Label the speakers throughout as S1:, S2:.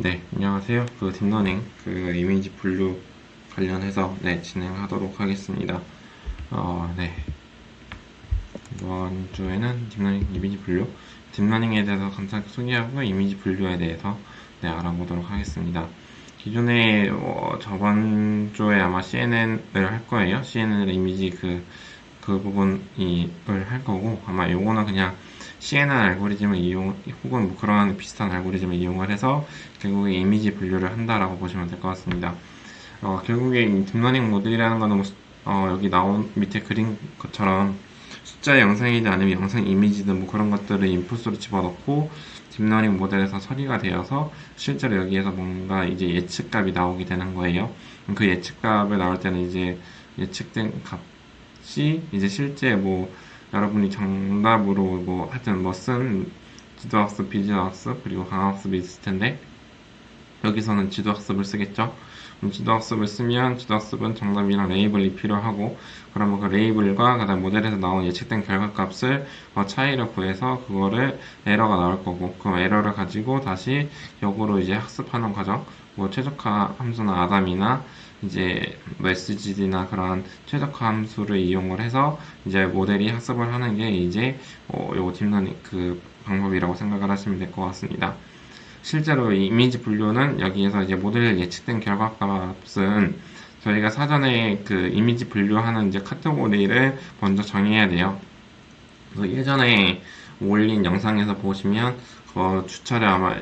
S1: 네, 안녕하세요. 딥러닝, 이미지 분류 관련해서, 진행하도록 하겠습니다. 네. 이번 주에는 딥러닝 이미지 분류, 딥러닝에 대해서 간단히 소개하고 이미지 분류에 대해서, 알아보도록 하겠습니다. 기존에, 저번 주에 아마 CNN을 할 거예요. CNN 이미지 그 부분을 할 거고, 아마 요거는 그냥 CNN 알고리즘을 혹은 뭐 그런 비슷한 알고리즘을 이용을 해서 결국에 이미지 분류를 한다라고 보시면 될 것 같습니다. 결국에 이 딥러닝 모델이라는 거는 여기 나온 밑에 그린 것처럼 숫자 영상이든 아니면 영상 이미지든 뭐 그런 것들을 인풋으로 집어넣고 딥러닝 모델에서 처리가 되어서 실제로 여기에서 뭔가 이제 예측값이 나오게 되는 거예요. 그 예측값을 나올 때는 이제 예측된 값이 이제 실제 뭐 여러분이 정답으로 뭐 하여튼 뭐 쓴 지도학습, 비지도학습 그리고 강학습이 있을 텐데 여기서는 지도학습을 쓰겠죠. 지도학습을 쓰면 지도학습은 정답이랑 레이블이 필요하고 그러면 그 레이블과 그다음 모델에서 나온 예측된 결과값을 차이를 구해서 그거를 에러가 나올 거고 그 에러를 가지고 다시 역으로 이제 학습하는 과정 뭐 최적화 함수나 아담이나 이제 뭐 SGD나 그런 최적화 함수를 이용을 해서 이제 모델이 학습을 하는 게 이제 요거 딥러닝 그 방법이라고 생각을 하시면 될 것 같습니다. 실제로 이 이미지 분류는 여기에서 이제 모델 예측된 결과값은 저희가 사전에 그 이미지 분류하는 이제 카테고리를 먼저 정해야 돼요. 그래서 예전에 올린 영상에서 보시면 주차를 아마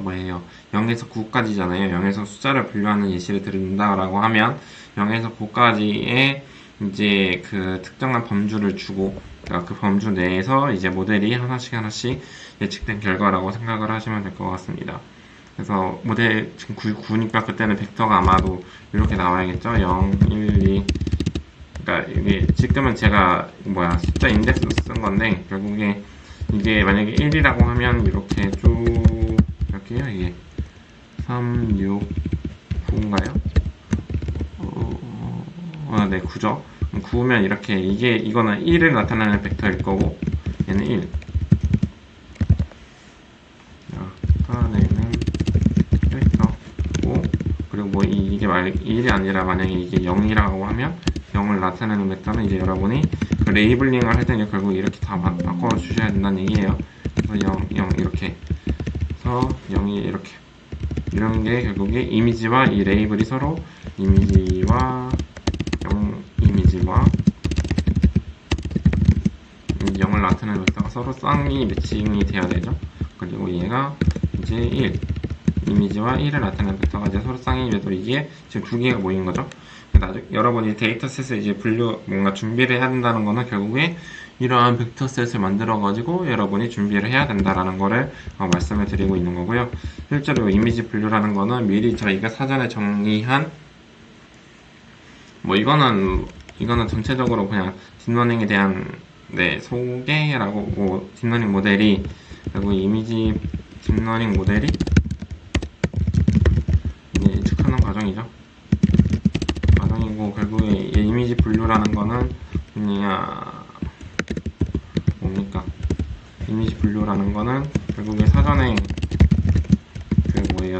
S1: 뭐예요 0에서 9까지잖아요. 0에서 숫자를 분류하는 예시를 드린다라고 하면 0에서 9까지의 이제 그 특정한 범주를 주고 그러니까 그 범주 내에서 이제 모델이 하나씩 예측된 결과라고 생각을 하시면 될 것 같습니다. 그래서 모델 지금 9니까 그때는 벡터가 아마도 이렇게 나와야겠죠. 0, 1, 2 그러니까 이게 지금은 제가 숫자 인덱스로 쓴 건데 결국에 이게 만약에 1이라고 하면 이렇게 쭉 이렇게요. 이게 3, 6, 9인가요? 네, 9죠. 9면 이렇게 이거는 1을 나타내는 벡터일 거고 얘는 1. 나타내는 벡터고 그리고 뭐 이게 1이 아니라 만약에 이게 0이라고 하면 0을 나타내는 벡터는 이제 여러분이 그 레이블링을 할 때는 결국 이렇게 다 바꿔 주셔야 된다는 얘기예요. 그래서 0, 0 이렇게 그래서 0이 이렇게 이런 게 결국에 이미지와 이 레이블이 서로 이미지와 0을 나타내는 벡터가 서로 쌍이 매칭이 돼야 되죠. 그리고 얘가 이제 1 이미지와 1을 나타내는 벡터가 이제 서로 쌍이 돼도 이게 지금 두 개가 모인 거죠. 나중에 여러분이 데이터셋을 이제 뭔가 준비를 해야 된다는 거는 결국에 이러한 벡터셋을 만들어 가지고 여러분이 준비를 해야 된다라는 거를 말씀을 드리고 있는 거고요. 실제로 이미지 분류라는 거는 미리 저희가 사전에 정의한 뭐 이거는 전체적으로 그냥 딥러닝에 대한 소개라고 뭐 딥러닝 모델이 그리고 이미지 딥러닝 모델이 이제 예측하는 과정이죠. 과정이고 결국에 이미지 분류라는 거는 그냥 뭡니까? 이미지 분류라는 거는 결국에 사전에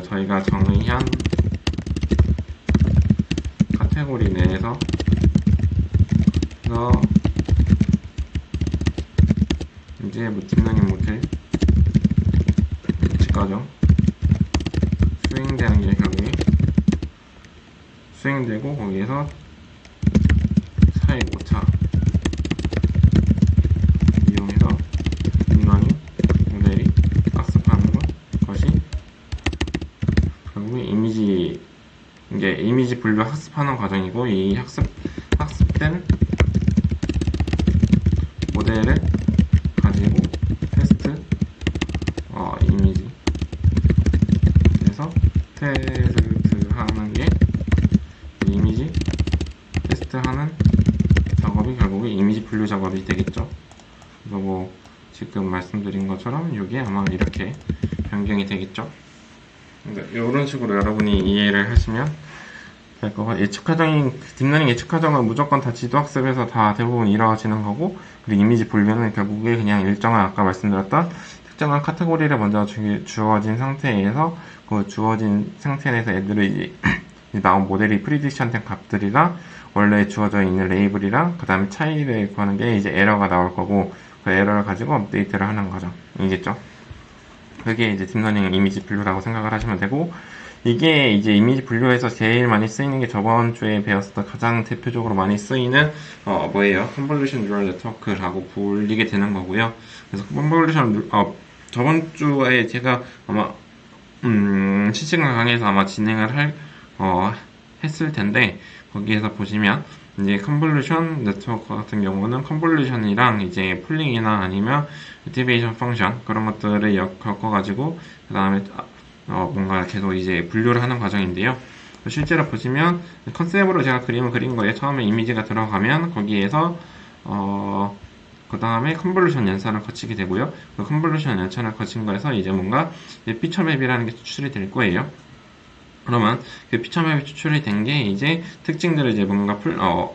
S1: 저희가 정의한 카테고리 내에서 이제 뭐 딥러닝 모델 예측 과정 수행되는 게 결국에 수행되고 거기에서 차익 오차 이용해서 딥러닝 모델이 학습하는 것이 결국에 이미지 분류 학습하는 과정이고 이 학습된 모델을 가지고 테스트 이미지 그래서 테스트하는 게 이미지 테스트하는 작업이 결국에 이미지 분류 작업이 되겠죠. 그래서 뭐 지금 말씀드린 것처럼 이게 아마 이렇게 변경이 되겠죠. 이런 식으로 여러분이 이해를 하시면 될 거고 딥러닝 예측 과정은 무조건 다 지도학습에서 다 대부분 이루어지는 거고 그리고 이미지 분류는 결국에 그냥 일정한 아까 말씀드렸던 특정한 카테고리를 먼저 주어진 상태에서 그 주어진 상태 내에서 애들이 나온 모델이 프리딕션 된 값들이랑 원래 주어져 있는 레이블이랑 그 다음에 차이를 구하는 게 이제 에러가 나올 거고 그 에러를 가지고 업데이트를 하는 거죠. 이겠죠? 그게 이제 딥러닝 이미지 분류라고 생각을 하시면 되고 이게 이제 이미지 분류에서 제일 많이 쓰이는 게 저번 주에 배웠었던 가장 대표적으로 많이 쓰이는 뭐예요? 컨볼루션 뉴럴 네트워크라고 불리게 되는 거고요. 그래서 컨볼루션 저번 주에 제가 아마 실시간 강의에서 아마 진행을 했을 텐데 거기에서 보시면 이제 컨볼루션 네트워크 같은 경우는 컨볼루션이랑 이제 풀링이나 아니면 액티베이션 펑션 그런 것들을 엮어가지고 그 다음에 뭔가 계속 이제 분류를 하는 과정인데요. 실제로 보시면 컨셉으로 제가 그림을 그린 거예요. 처음에 이미지가 들어가면 거기에서 그 다음에 컨볼루션 연산을 거치게 되고요. 그 컨볼루션 연산을 거친 거에서 이제 뭔가 피처맵이라는 게 추출이 될 거예요. 그러면 그 피처맵이 추출이 된 게 이제 특징들을 이제 뭔가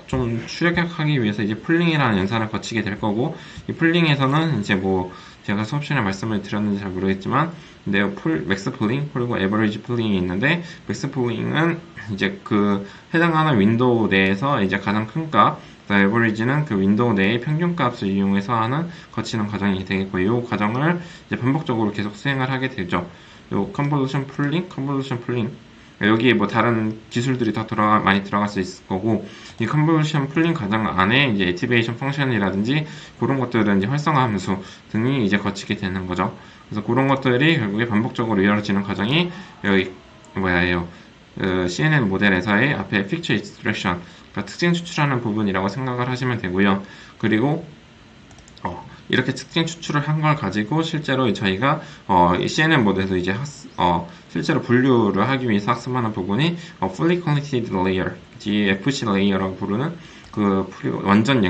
S1: 좀 출력하기 위해서 이제 풀링이라는 연산을 거치게 될 거고 이 풀링에서는 이제 뭐 제가 수업 시간에 말씀을 드렸는지 잘 모르겠지만 근데 맥스 풀링 그리고 에버리지 풀링이 있는데 맥스 풀링은 이제 그 해당하는 윈도우 내에서 이제 가장 큰 값, 에버리지는 그 윈도우 내의 평균 값을 이용해서 거치는 과정이 되겠고 이 과정을 이제 반복적으로 계속 수행을 하게 되죠. 요 컨볼루션 풀링 여기에 뭐 다른 기술들이 더 많이 들어갈 수 있을 거고, 이 컨볼루션 풀링 과정 안에 이제 액티베이션 펑션이라든지 그런 것들은 이제 활성화 함수 등이 이제 거치게 되는 거죠. 그래서 그런 것들이 결국에 반복적으로 이루어지는 과정이 여기 CNN 모델에서의 앞에 픽처 익스프레션, 그러니까 특징 추출하는 부분이라고 생각을 하시면 되고요. 그리고 이렇게 특징 추출을 한 걸 가지고 실제로 저희가 CNN 모델에서 이제 실제로 분류를 하기 위해서 학습하는 부분이 Fully Connected Layer, DFC 레이어라고 부르는 그 완전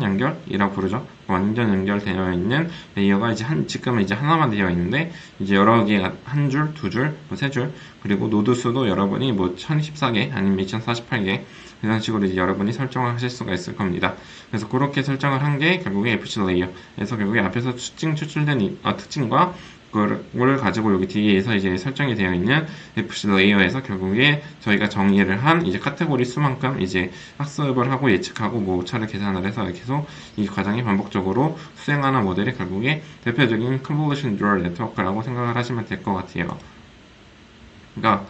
S1: 연결이라고 부르죠. 완전 연결되어 있는 레이어가 이제 지금은 이제 하나만 되어 있는데 이제 여러 개가 한 줄, 두 줄, 세 줄, 그리고 노드 수도 여러분이 뭐 1014개 아니면 2048개 이런 식으로 이제 여러분이 설정을 하실 수가 있을 겁니다. 그래서 그렇게 설정을 한 게 결국에 FC 레이어에서 결국에 앞에서 추출된 특징과 그걸 가지고 여기 뒤에서 이제 설정이 되어 있는 FC 레이어에서 결국에 저희가 정의를 한 이제 카테고리 수만큼 이제 학습을 하고 예측하고 뭐 차를 계산을 해서 계속 이 과정이 반복적으로 수행하는 모델이 결국에 대표적인 Convolution Neural Network라고 생각을 하시면 될 것 같아요. 그러니까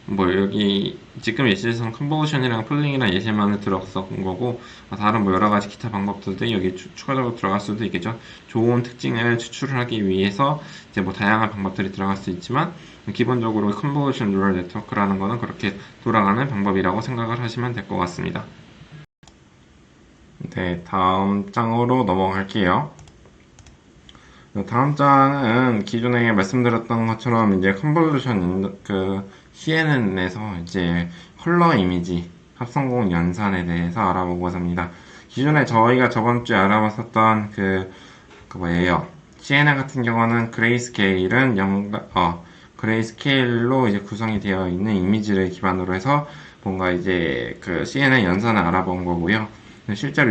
S1: 뭐 여기 지금 예시에서는 컨볼루션이랑 풀링이랑 예시만 들어갔던 거고 다른 뭐 여러 가지 기타 방법들도 여기 추가적으로 들어갈 수도 있겠죠. 좋은 특징을 추출을 하기 위해서 이제 뭐 다양한 방법들이 들어갈 수 있지만 기본적으로 컨볼루션 뉴럴 네트워크라는 거는 그렇게 돌아가는 방법이라고 생각을 하시면 될 것 같습니다. 네, 다음 장으로 넘어갈게요. 다음 장은 기존에 말씀드렸던 것처럼 이제 컨볼루션 CNN에서 이제 컬러 이미지 합성공 연산에 대해서 알아보고자 기존에 저희가 저번 주에 알아봤었던 뭐예요? CNN 같은 경우는 그레이스케일은 그레이스케일로 이제 구성이 되어 있는 이미지를 기반으로 해서 뭔가 이제 CNN 연산을 알아본 거고요. 실제로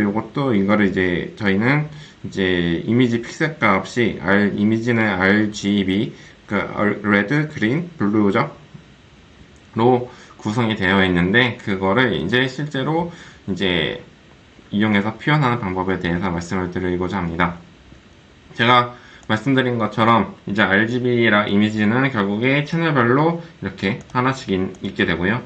S1: 이거를 이제 저희는 이제 이미지 픽셀 값이 이미지는 RGB, 레드, 그린, 블루죠. 로 구성이 되어 있는데 그거를 이제 실제로 이제 이용해서 표현하는 방법에 대해서 말씀을 드리고자 합니다. 제가 말씀드린 것처럼 이제 RGB랑 이미지는 결국에 채널별로 이렇게 하나씩 있게 되고요.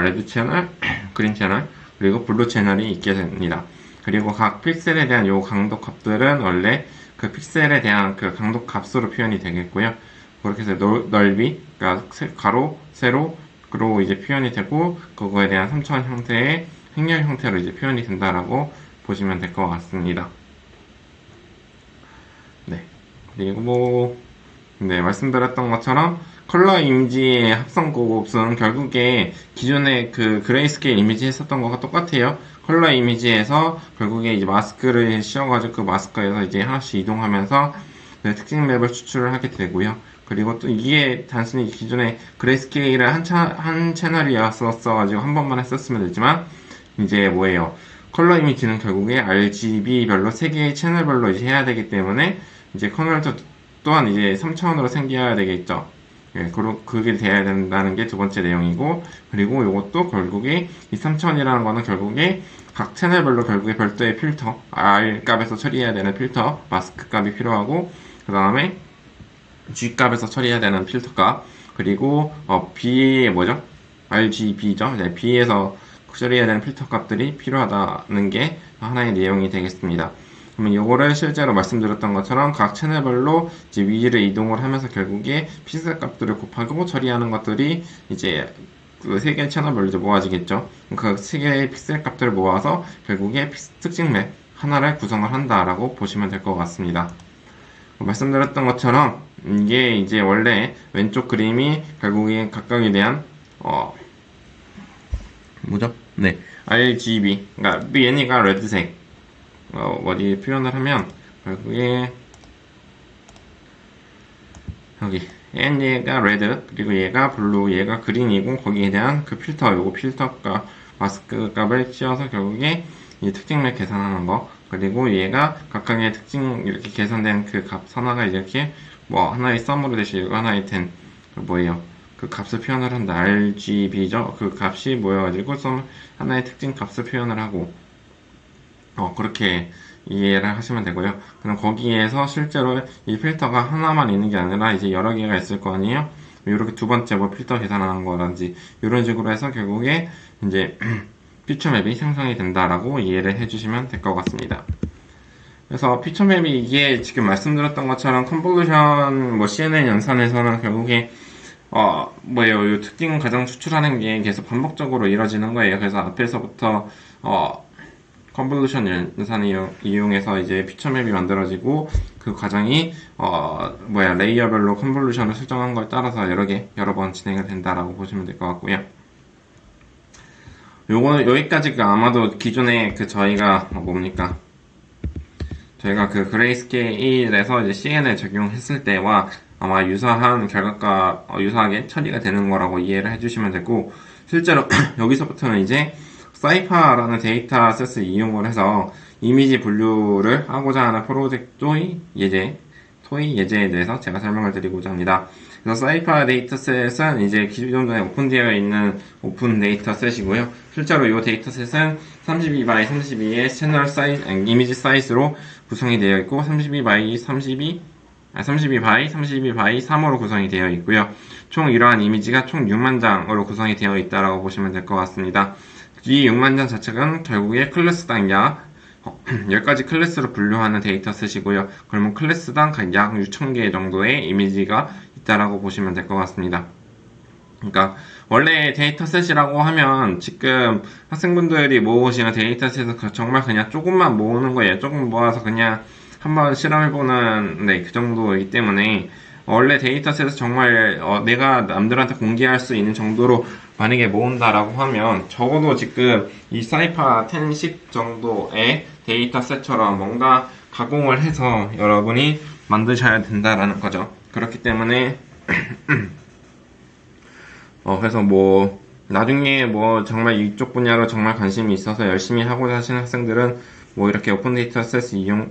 S1: 레드 채널, 그린 채널, 그리고 블루 채널이 있게 됩니다. 그리고 각 픽셀에 대한 요 강도 값들은 원래 그 픽셀에 대한 그 강도 값으로 표현이 되겠고요. 그렇게 해서 넓이, 그러니까 가로, 세로, 그리고 이제 표현이 되고 그거에 대한 3차원 형태의 행렬 형태로 이제 표현이 된다라고 보시면 될 것 같습니다. 네. 그리고 말씀드렸던 것처럼 컬러 이미지의 합성 곱은 결국에 기존에 그레이스케일 이미지 했었던 거가 똑같아요. 컬러 이미지에서 결국에 이제 마스크를 씌워가지고 그 마스크에서 이제 하나씩 이동하면서 특징 맵을 추출을 하게 되고요. 그리고 또 이게 단순히 기존에 그레이스케일을 한 채널이었어가지고 한 번만 했었으면 되지만 이제 뭐예요? 컬러 이미지는 결국에 RGB별로 3개의 채널별로 이제 해야 되기 때문에 이제 또한 이제 3차원으로 생겨야 되겠죠. 예, 그게 돼야 된다는 게 두 번째 내용이고, 그리고 이것도 결국에 이 3차원이라는 거는 결국에 각 채널별로 결국에 별도의 필터, R 값에서 처리해야 되는 필터, 마스크 값이 필요하고, 그 다음에 G 값에서 처리해야 되는 필터 값, 그리고 B 뭐죠? RGB죠. 네, B에서 처리해야 되는 필터 값들이 필요하다는 게 하나의 내용이 되겠습니다. 그러면 이거를 실제로 말씀드렸던 것처럼 각 채널별로 이제 위를 이동을 하면서 결국에 픽셀 값들을 곱하고 처리하는 것들이 이제 그 세 개의 채널별로 이제 모아지겠죠. 그 세 개의 픽셀 값들을 모아서 결국에 특징 맵 하나를 구성을 한다라고 보시면 될 것 같습니다. 말씀드렸던 것처럼 이게 이제 원래 왼쪽 그림이 결국에 각각에 대한 뭐죠? 네, RGB. 그러니까 얘네가 레드색. 어디 표현을 하면 결국에 여기 얘가 레드, 그리고 얘가 블루, 얘가 그린이고 거기에 대한 그 필터, 요거 필터값, 마스크 값을 씌워서 결국에 이 특징을 계산하는 거. 그리고 얘가 각각의 특징 이렇게 계산된 그 값 하나가 이렇게 뭐 하나의 썸으로 대시고 하나의 뭐예요? 그 값을 표현을 한다. RGB죠. 그 값이 모여가지고 하나의 특징 값을 표현을 하고 그렇게 이해를 하시면 되고요. 그럼 거기에서 실제로 이 필터가 하나만 있는 게 아니라 이제 여러 개가 있을 거 아니에요? 이렇게 두 번째 뭐 필터 계산하는 거라든지 이런 식으로 해서 결국에 이제 피처 맵이 생성이 된다라고 이해를 해주시면 될 것 같습니다. 그래서 피처 맵이 이게 지금 말씀드렸던 것처럼 컨볼루션 뭐 CNN 연산에서는 결국에 뭐예요? 이 특징 가장 추출하는 게 계속 반복적으로 이루어지는 거예요. 그래서 앞에서부터 컨볼루션 연산을 이용해서 이제 피처 맵이 만들어지고 그 과정이 레이어별로 컨볼루션을 설정한 거에 따라서 여러 번 진행이 된다라고 보시면 될 것 같고요. 여기까지가 아마도 기존에 저희가 저희가 그 그레이스케일에서 이제 CN을 적용했을 때와 아마 유사한 결과가 유사하게 처리가 되는 거라고 이해를 해주시면 되고, 실제로 여기서부터는 이제 사이파라는 데이터셋을 이용을 해서 이미지 분류를 하고자 하는 프로젝트 토이 예제에 대해서 제가 설명을 드리고자 합니다. 그래서 사이파 데이터셋은 이제 기존에 오픈되어 있는 오픈 데이터셋이고요. 실제로 이 데이터셋은 32x 32의 채널 사이즈, 이미지 사이즈로 구성이 되어 있고 32x 32x 3으로 구성이 되어 있고요. 총 이러한 이미지가 총 6만 장으로 구성이 되어 있다라고 보시면 될 것 같습니다. 이 6만 장 자체는 결국에 클래스당 약 10가지 클래스로 분류하는 데이터셋이고요. 그러면 클래스당 약 6,000개 정도의 이미지가 있다라고 보시면 될 것 같습니다. 그러니까 원래 데이터셋이라고 하면 지금 학생분들이 모으시는 데이터셋은 정말 그냥 조금만 모으는 거예요. 조금 모아서 그냥 한번 실험해보는 그 정도이기 때문에 원래 데이터셋은 정말 내가 남들한테 공개할 수 있는 정도로 만약에 모은다라고 하면 적어도 지금 이 사이파 10식 정도의 데이터셋처럼 뭔가 가공을 해서 여러분이 만드셔야 된다라는 거죠. 그렇기 때문에 그래서 나중에 정말 이쪽 분야로 정말 관심이 있어서 열심히 하고자 하시는 학생들은 이렇게 오픈 데이터셋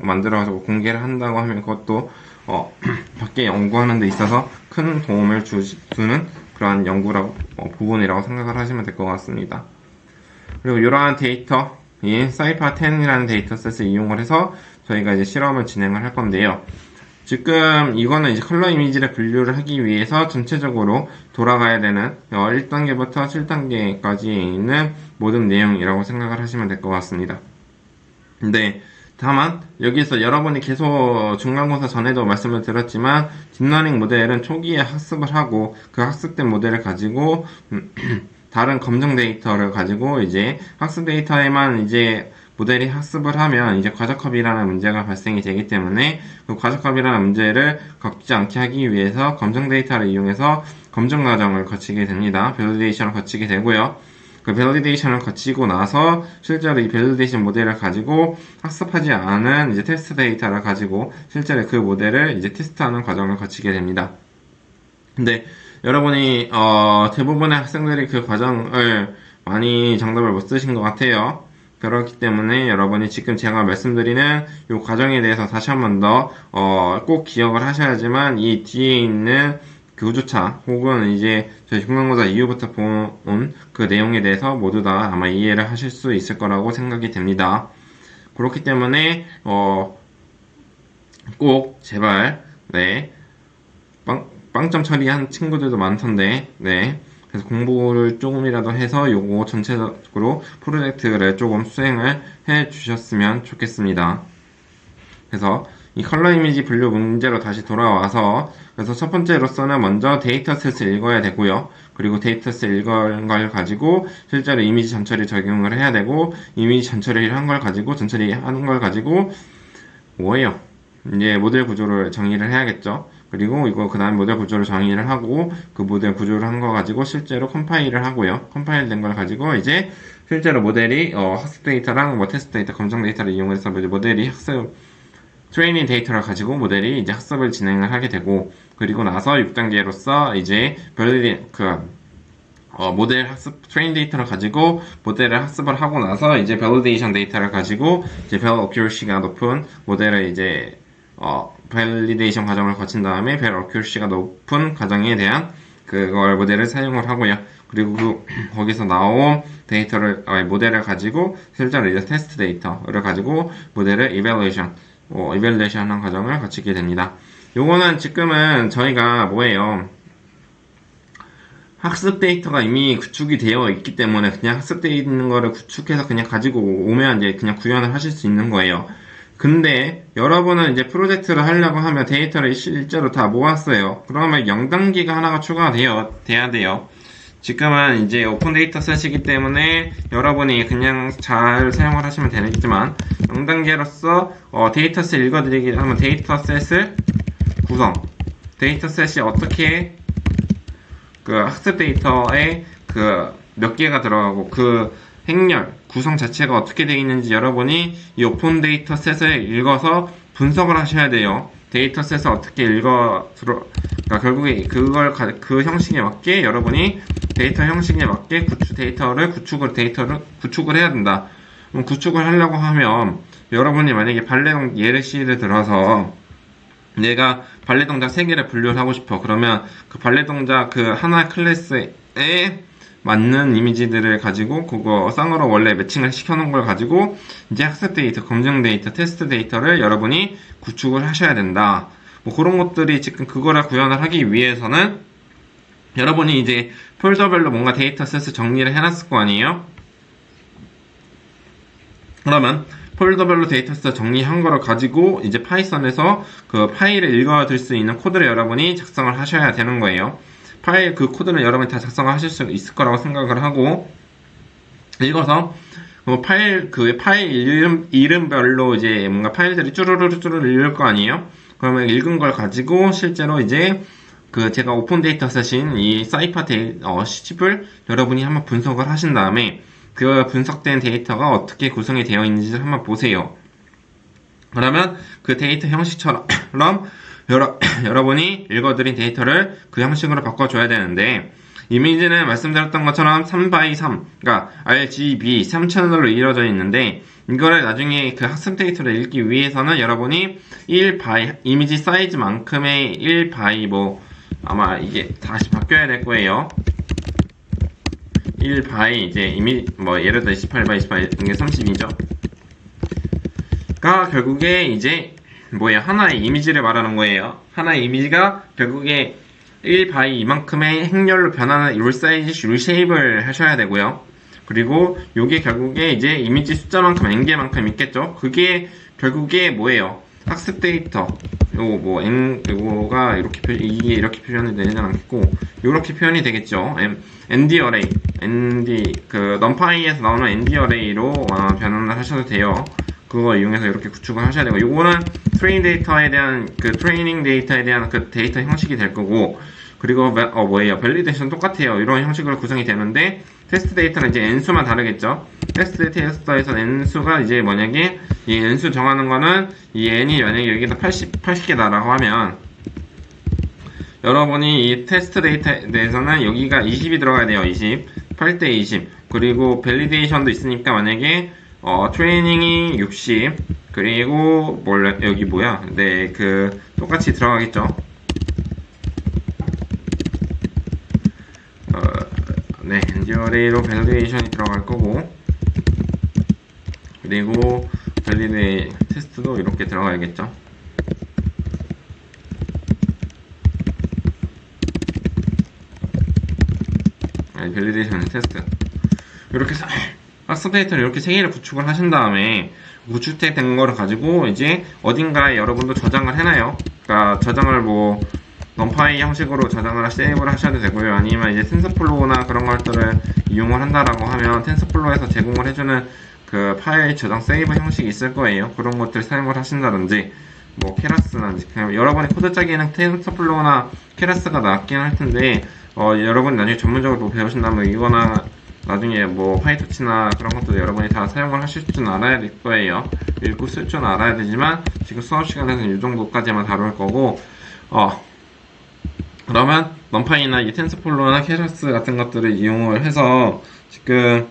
S1: 만들어서 공개를 한다고 하면 그것도 밖에 연구하는 데 있어서 큰 도움을 주는 그러한 부분이라고 생각을 하시면 될 것 같습니다. 그리고 이러한 데이터, 이 사이파 10이라는 데이터셋을 이용을 해서 저희가 이제 실험을 진행을 할 건데요. 지금 이거는 이제 컬러 이미지를 분류를 하기 위해서 전체적으로 돌아가야 되는 1단계부터 7단계까지 있는 모든 내용이라고 생각을 하시면 될 것 같습니다. 근데 다만 여기서 여러분이 계속 중간고사 전에도 말씀을 드렸지만 딥러닝 모델은 초기에 학습을 하고 그 학습된 모델을 가지고 다른 검증 데이터를 가지고 이제 학습 데이터에만 이제 모델이 학습을 하면 이제 과적합이라는 문제가 발생이 되기 때문에 그 과적합이라는 문제를 겪지 않게 하기 위해서 검증 데이터를 이용해서 검증 과정을 거치게 됩니다. 밸리데이션을 거치게 되고요. 그 밸리데이션을 거치고 나서 실제로 이 밸리데이션 모델을 가지고 학습하지 않은 이제 테스트 데이터를 가지고 실제로 그 모델을 이제 테스트하는 과정을 거치게 됩니다. 근데 여러분이 대부분의 학생들이 그 과정을 많이 정답을 못 쓰신 것 같아요. 그렇기 때문에 여러분이 지금 제가 말씀드리는 이 과정에 대해서 다시 한 번 더, 꼭 기억을 하셔야지만 이 뒤에 있는 교조차 혹은 이제 저희 중간고사 이후부터 본 그 내용에 대해서 모두 다 아마 이해를 하실 수 있을 거라고 생각이 됩니다. 그렇기 때문에, 꼭 제발, 네, 빵점 처리한 친구들도 많던데, 네. 그래서 공부를 조금이라도 해서 요거 전체적으로 프로젝트를 조금 수행을 해 주셨으면 좋겠습니다. 그래서 이 컬러 이미지 분류 문제로 다시 돌아와서 그래서 첫 번째로서는 먼저 데이터셋을 읽어야 되고요. 그리고 데이터셋 읽은 걸 가지고 실제로 이미지 전처리 적용을 해야 되고 이미지 전처리를 한 걸 가지고 전처리 하는 걸 가지고 뭐예요? 이제 모델 구조를 정의를 해야겠죠. 그리고 이거 그 다음 모델 구조를 정의를 하고 그 모델 구조를 한 거 가지고 실제로 컴파일을 하고요. 컴파일 된 걸 가지고 이제 실제로 모델이 학습 데이터랑 뭐 테스트 데이터, 검정 데이터를 이용해서 모델이 학습 트레이닝 데이터를 가지고 모델이 이제 학습을 진행을 하게 되고 그리고 나서 6단계로서 이제 모델 학습 트레인 데이터를 가지고 모델을 학습을 하고 나서 이제 밸리데이션 데이터를 가지고 이제 밸 어큐러시가 높은 모델을 이제 밸리데이션 과정을 거친 다음에 밸 어큐러시가 높은 과정에 대한 그걸 모델을 사용을 하고요. 그리고 거기서 나온 데이터를 모델을 가지고 실제로 이제 테스트 데이터를 가지고 모델을 이밸루에이션 하는 과정을 거치게 됩니다. 요거는 지금은 저희가 뭐예요? 학습 데이터가 이미 구축이 되어 있기 때문에 그냥 학습되어 있는 거를 구축해서 그냥 가지고 오면 이제 그냥 구현을 하실 수 있는 거예요. 근데 여러분은 이제 프로젝트를 하려고 하면 데이터를 실제로 다 모았어요. 그러면 0단계가 하나가 돼야 돼요. 지금은 이제 오픈 데이터 셋이기 때문에 여러분이 그냥 잘 사용을 하시면 되겠지만 0단계로서 데이터셋 읽어드리기 하면 데이터셋을 구성 데이터셋이 어떻게 그 학습 데이터에 그 몇 개가 들어가고 그 행렬 구성 자체가 어떻게 되어 있는지 여러분이 이 오픈 데이터셋을 읽어서 분석을 하셔야 돼요. 데이터셋을 어떻게 그러니까 결국에 그 형식에 맞게 여러분이 데이터 형식에 맞게 데이터를 구축을 해야 된다. 그럼 구축을 하려고 하면 여러분이 만약에 예를 들어서 내가 발레 동작 3개를 분류를 하고 싶어. 그러면 그 발레 동작 그 하나 클래스에 맞는 이미지들을 가지고 그거 쌍으로 원래 매칭을 시켜놓은 걸 가지고 이제 학습 데이터, 검증 데이터, 테스트 데이터를 여러분이 구축을 하셔야 된다. 뭐 그런 것들이 지금 그거를 구현을 하기 위해서는 여러분이 이제 폴더별로 뭔가 데이터셋을 정리를 해놨을 거 아니에요? 그러면 폴더별로 데이터셋 정리한 거를 가지고 이제 파이썬에서 그 파일을 읽어들 수 있는 코드를 여러분이 작성을 하셔야 되는 거예요. 그 코드는 여러분이 다 작성을 하실 수 있을 거라고 생각을 하고 읽어서 파일 이름별로 이제 뭔가 파일들이 쭈루루루 읽을 거 아니에요? 그러면 읽은 걸 가지고 실제로 이제 제가 오픈 데이터셋인 이 사이파 시집을 여러분이 한번 분석을 하신 다음에 그 분석된 데이터가 어떻게 구성이 되어 있는지를 한번 보세요. 그러면 그 데이터 형식처럼 여러분이 읽어드린 데이터를 그 형식으로 바꿔줘야 되는데 이미지는 말씀드렸던 것처럼 3x3 그러니까 RGB 3채널로 이루어져 있는데 이거를 나중에 그 학습 데이터를 읽기 위해서는 여러분이 1바이 이미지 사이즈만큼의 1바이 아마 이게 다시 바뀌어야 될 거예요. 1바이 이제 예를 들어 28바이 28 이게 32죠. 가 결국에 이제 하나의 이미지를 말하는 거예요. 하나의 이미지가 결국에 1바이 이만큼의 행렬로 변하는 룰 사이즈, 룰 쉐입을 하셔야 되고요. 그리고 요게 결국에 이제 이미지 숫자만큼 n개만큼 있겠죠. 그게 결국에 학습 데이터. 요거가 이게 이렇게 표현이 되진 않겠고, 요렇게 표현이 되겠죠. ND 어레이. numpy에서 나오는 ND 어레이로 변환을 하셔도 돼요. 그거 이용해서 이렇게 구축을 하셔야 되고, 요거는 트레이닝 데이터에 대한 그 데이터 형식이 될 거고, 그리고 밸리데이션 똑같아요. 이런 형식으로 구성이 되는데, 테스트 데이터는 이제 n수만 다르겠죠. 테스트 데이터에서 n수가 이제 만약에 이 n수 정하는 거는 이 n이 만약에 여기다 80개다라고 하면 여러분이 이 테스트 데이터에 대해서는 여기가 20이 들어가야 돼요. 20. 8대 20. 그리고 밸리데이션도 있으니까 만약에 트레이닝이 60, 그리고, 여기 뭐야? 네, 똑같이 들어가겠죠? 네, 엔듀어레이로 밸리데이션이 들어갈 거고, 그리고, 밸리데이 테스트도 이렇게 들어가야겠죠? 밸리데이션 테스트. 이렇게 해서, 마스터 데이터를 이렇게 3개를 구축을 하신 다음에 구축된 거를 가지고 이제 어딘가에 여러분도 저장을 해놔요. 그러니까 저장을 뭐 넘파이 형식으로 저장을 세이브를 하셔도 되고요. 아니면 이제 텐서플로우나 그런 것들을 이용을 한다라고 하면 텐서플로우에서 제공을 해주는 그 파일 저장 세이브 형식이 있을 거예요. 그런 것들 사용을 하신다든지 뭐 케라스나 그냥 여러분이 코드 짜기에는 텐서플로우나 케라스가 낫긴 할 텐데 여러분 나중에 전문적으로 배우신다면 이거나 나중에 뭐 파이터치나 그런 것도 여러분이 다 사용을 하실 줄 알아야 될 거예요. 읽고 쓸 줄 알아야 되지만 지금 수업 시간에서는 이 정도까지만 다룰 거고 그러면 넘파이나 이 텐서플로우나 케라스 같은 것들을 이용을 해서 지금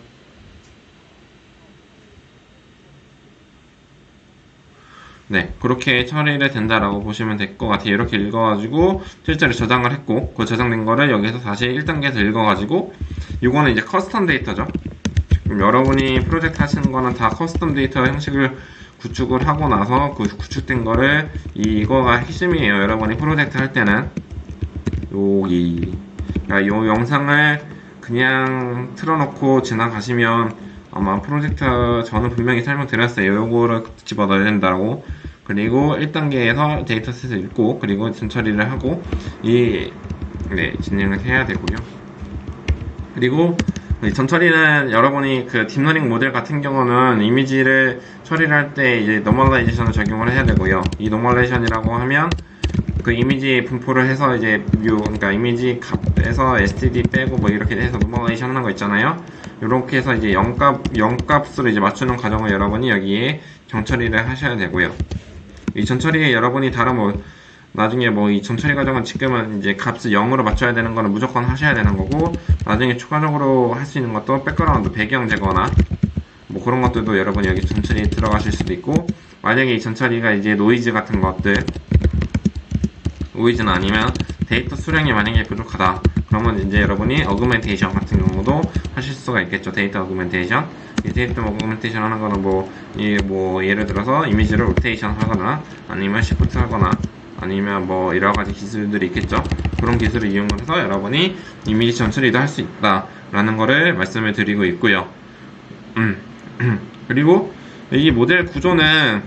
S1: 네, 그렇게 처리를 된다라고 보시면 될 것 같아요. 이렇게 읽어가지고 실제로 저장을 했고 그 저장된 거를 여기서 다시 1단계에서 읽어가지고 이거는 이제 커스텀 데이터죠. 지금 여러분이 프로젝트 하시는 거는 다 커스텀 데이터 형식을 구축을 하고 나서 그 구축된 거를 이거가 핵심이에요. 여러분이 프로젝트 할 때는 그러니까 요 영상을 그냥 틀어놓고 지나가시면 아마 프로젝트 저는 분명히 설명드렸어요. 요거를 집어넣어야 된다고. 그리고 1단계에서 데이터셋을 읽고 그리고 전처리를 하고 진행을 해야 되고요. 그리고 전처리는 여러분이 그 딥러닝 모델 같은 경우는 이미지를 처리를 할 때 이제 노멀라이제이션을 적용을 해야 되고요. 이 노멀라이제이션이라고 하면 그 이미지 분포를 해서 이제 그러니까 이미지 값에서 std 빼고 뭐 이렇게 해서 노멀라이제이션 하는 거 있잖아요. 이렇게 해서 이제 0값으로 이제 맞추는 과정을 여러분이 여기에 정처리를 하셔야 되고요. 이 전처리에 여러분이 다른 나중에 이 전처리 과정은 지금은 이제 값을 0으로 맞춰야 되는 거는 무조건 하셔야 되는 거고, 나중에 추가적으로 할 수 있는 것도 백그라운드 배경 제거나 뭐 그런 것들도 여러분이 여기 전처리에 들어가실 수도 있고, 만약에 이 전처리가 이제 노이즈 같은 것들, 노이즈는 아니면 데이터 수량이 만약에 부족하다. 그러면 이제 여러분이 어그멘테이션 같은 경우도 하실 수가 있겠죠. 데이터 어그멘테이션. 이 데이터 어그멘테이션 하는 거는 예를 들어서 이미지를 로테이션 하거나 아니면 시프트 하거나 아니면 여러 가지 기술들이 있겠죠. 그런 기술을 이용해서 여러분이 이미지 전처리도 할 수 있다라는 거를 말씀을 드리고 있고요. 그리고 이 모델 구조는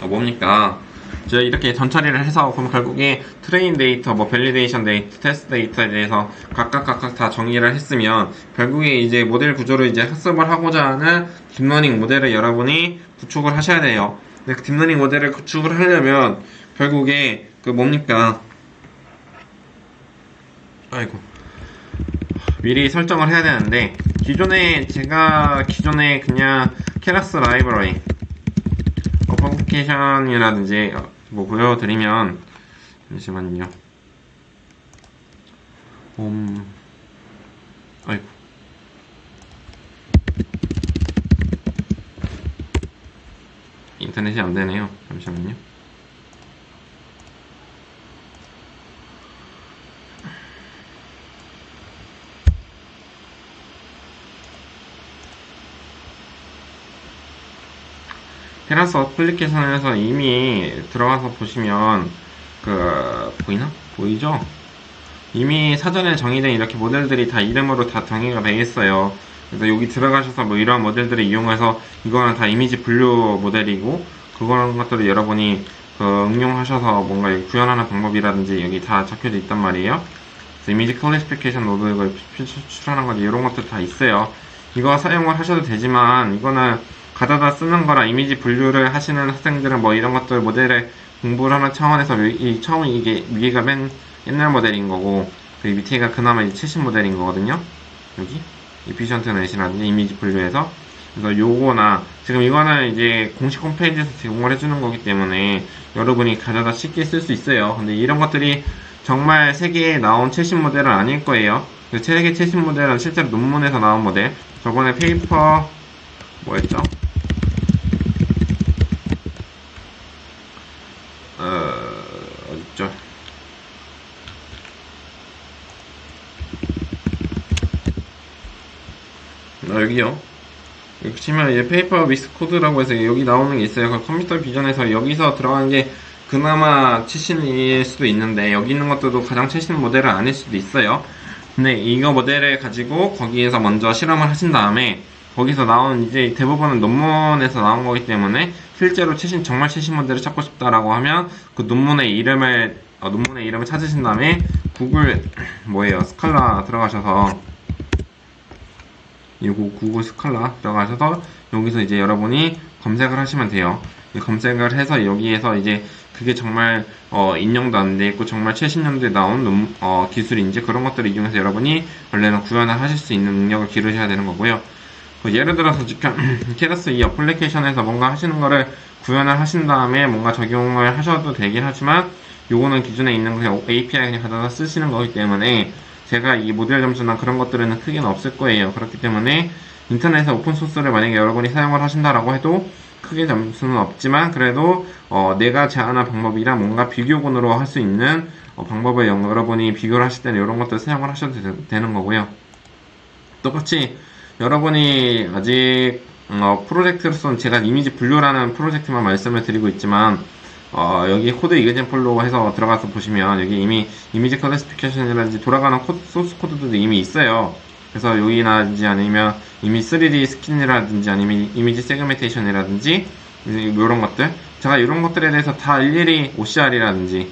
S1: 뭡니까? 제가 이렇게 전처리를 해서 그럼 결국에 트레인 데이터, 밸리데이션 데이터, 테스트 데이터에 대해서 각각 다 정의를 했으면 결국에 이제 모델 구조를 이제 학습을 하고자 하는 딥러닝 모델을 여러분이 구축을 하셔야 돼요. 근데 그 딥러닝 모델을 구축을 하려면 결국에 미리 설정을 해야 되는데 제가 기존에 그냥 케라스 라이브러리 퍼블리케이션이라든지 보여드리면 잠시만요. 인터넷이 안 되네요. 잠시만요. 테라스 어플리케이션에서 이미 들어가서 보시면 보이나? 보이죠? 이미 사전에 정의된 이렇게 모델들이 다 이름으로 다 정의가 되어 있어요. 그래서 여기 들어가셔서 이러한 모델들을 이용해서 이거는 다 이미지 분류 모델이고 그런 것들을 여러분이 응용하셔서 뭔가 구현하는 방법이라든지 여기 다 적혀져 있단 말이에요. 그래서 이미지 클래시피케이션 노드를 추출하는 거지 이런 것들 다 있어요. 이거 사용을 하셔도 되지만 이거는 가져다 쓰는 거라 이미지 분류를 하시는 학생들은 이런 것들 모델을 공부를 하는 차원에서 이게 위에가 맨 옛날 모델인 거고 그 밑에가 그나마 이제 최신 모델인 거거든요. 여기 이피션트 넷이라든지 이미지 분류에서 그래서 요거나 지금 이거는 이제 공식 홈페이지에서 제공을 해주는 거기 때문에 여러분이 가져다 쉽게 쓸 수 있어요. 근데 이런 것들이 정말 세계에 나온 최신 모델은 아닐 거예요. 세계 최신 모델은 실제로 논문에서 나온 모델. 저번에 페이퍼 뭐였죠? 어딨죠? 여기요. 여기 치면 이제 페이퍼 위스 코드라고 해서 여기 나오는 게 있어요. 그 컴퓨터 비전에서 여기서 들어가는 게 그나마 최신일 수도 있는데 여기 있는 것들도 가장 최신 모델은 아닐 수도 있어요. 근데 이거 모델을 가지고 거기에서 먼저 실험을 하신 다음에 거기서 나온 이제 대부분은 논문에서 나온 거기 때문에 실제로 정말 최신 모델을 찾고 싶다라고 하면 그 논문의 이름을 찾으신 다음에 구글 스칼라 들어가셔서 이거 구글 스칼라 들어가셔서 여기서 이제 여러분이 검색을 하시면 돼요. 검색을 해서 여기에서 이제 그게 정말 인용도 안 돼 있고 정말 최신 연도에 나온 기술인지 그런 것들을 이용해서 여러분이 원래는 구현을 하실 수 있는 능력을 기르셔야 되는 거고요. 예를 들어서 지금 케라스 이 어플리케이션에서 뭔가 하시는 거를 구현을 하신 다음에 뭔가 적용을 하셔도 되긴 하지만 요거는 기존에 있는 그냥 API 그냥 가져다 쓰시는 거기 때문에 제가 이 모델 점수나 그런 것들은 크게는 없을 거예요. 그렇기 때문에 인터넷에 오픈소스를 만약에 여러분이 사용을 하신다라고 해도 크게 점수는 없지만 그래도 내가 제안한 방법이랑 뭔가 비교군으로 할 수 있는 방법을 여러분이 비교를 하실 때는 이런 것들 사용을 하셔도 되는 거고요. 똑같이 여러분이 아직 프로젝트로서는 제가 이미지 분류라는 프로젝트만 말씀을 드리고 있지만 여기 코드 이그젠플로 해서 들어가서 보시면 여기 이미 이미지 클래시피케이션이라든지 돌아가는 소스 코드도 이미 있어요. 그래서 여기라든지 아니면 이미 3D 스킨이라든지 아니면 이미지 세그멘테이션이라든지 이런 것들 제가 이런 것들에 대해서 다 일일이 OCR이라든지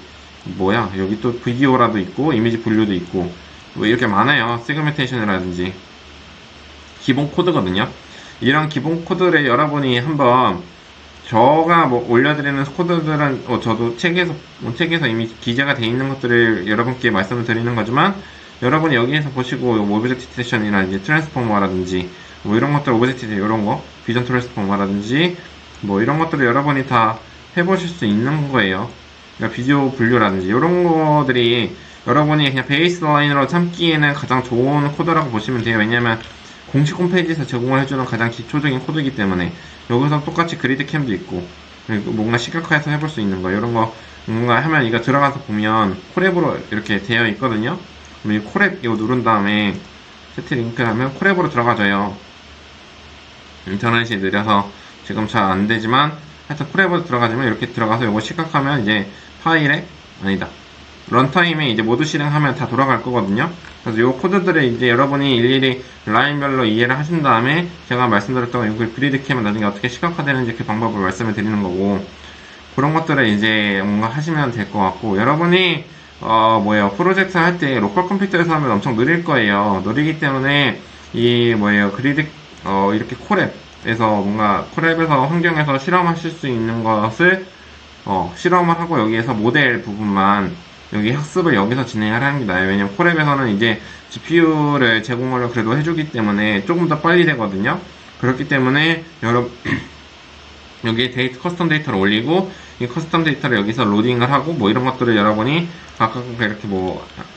S1: 여기 또 비디오라도 있고 이미지 분류도 있고 뭐 이렇게 많아요. 세그멘테이션이라든지 기본 코드거든요. 이런 기본 코드를 여러분이 한번 제가 올려드리는 코드들은 저도 책에서 이미 기재가 되어 있는 것들을 여러분께 말씀을 드리는 거지만 여러분이 여기에서 보시고 오브젝트 디텍션이라든지 트랜스포머라든지 이런 것들 오브젝트 이런 거 비전 트랜스포머라든지 이런 것들을 여러분이 다 해보실 수 있는 거예요. 그러니까 비디오 분류라든지 이런 거들이 여러분이 그냥 베이스라인으로 참기에는 가장 좋은 코드라고 보시면 돼요. 왜냐면 공식 홈페이지에서 제공을 해주는 가장 기초적인 코드이기 때문에 여기서 똑같이 그리드 캠도 있고 뭔가 시각화해서 해볼 수 있는 거 이런 거 뭔가 하면 이거 들어가서 보면 콜앱으로 이렇게 되어 있거든요. 그럼 이 콜앱 이거 누른 다음에 세트 링크 하면 콜앱으로 들어가져요. 인터넷이 느려서 지금 잘 안 되지만 하여튼 콜앱으로 들어가지면 이렇게 들어가서 이거 시각하면 이제 파일에 런타임에 이제 모두 실행하면 다 돌아갈 거거든요. 그래서 이 코드들을 이제 여러분이 일일이 라인별로 이해를 하신 다음에 제가 말씀드렸던 이 그리드 캠은 나중에 어떻게 시각화되는지 그 방법을 말씀을 드리는 거고 그런 것들을 이제 뭔가 하시면 될 것 같고 여러분이 프로젝트 할 때 로컬 컴퓨터에서 하면 엄청 느릴 거예요. 느리기 때문에 그리드 이렇게 콜앱에서 뭔가 콜앱에서 환경에서 실험하실 수 있는 것을 실험을 하고 여기에서 모델 부분만 여기 학습을 여기서 진행을 하는 게 나아요. 왜냐면 콜앱에서는 이제 GPU를 제공을 그래도 해주기 때문에 조금 더 빨리 되거든요. 그렇기 때문에 여기 커스텀 데이터를 올리고 이 커스텀 데이터를 여기서 로딩을 하고 이런 것들을 여러분이 각각 이렇게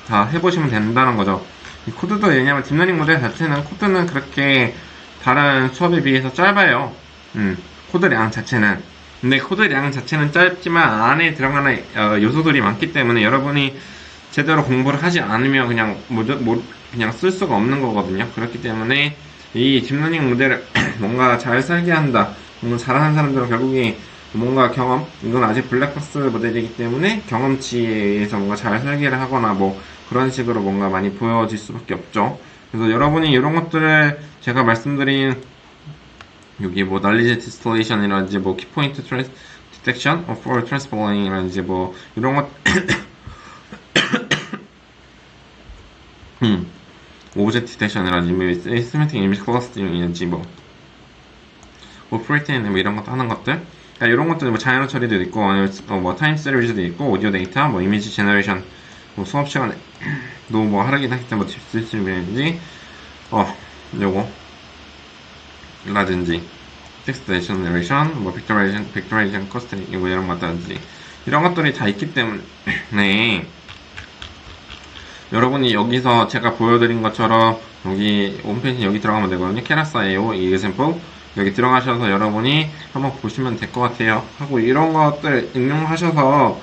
S1: 다 해보시면 된다는 거죠. 이 코드도 왜냐면 딥러닝 모델 자체는 코드는 그렇게 다른 수업에 비해서 짧아요. 코드량 자체는. 근데 코드량 자체는 짧지만 안에 들어가는 요소들이 많기 때문에 여러분이 제대로 공부를 하지 않으면 그냥 쓸 수가 없는 거거든요. 그렇기 때문에 이 딥러닝 모델을 뭔가 잘 설계한다. 뭔가 잘하는 사람들은 결국에 뭔가 이건 아직 블랙박스 모델이기 때문에 경험치에서 뭔가 잘 설계를 하거나 그런 식으로 뭔가 많이 보여질 수밖에 없죠. 그래서 여러분이 이런 것들을 제가 말씀드린 여기 knowledge distillations이라든지 키포인트 detection for transpoling이라든지 이런 것 object detection이라든지 semantic image clustering이라든지 operating 이런 것도 하는 것들 이런 것들 자연어 처리도 있고 타임 시리즈도 있고 오디오 데이터 이미지 제너레이션 수업 시간에도 하긴 하기 때문에 딥스트리밍이라든지 요거 라든지 텍스트 제너레이션, 벡터라이제이션, 커스터링 이런 것들인지 이런 것들이 다 있기 때문에 여러분이 여기서 제가 보여드린 것처럼 여기 홈페이지 여기 들어가면 되거든요. 케라스.io 이 example 여기 들어가셔서 여러분이 한번 보시면 될 것 같아요. 하고 이런 것들 응용하셔서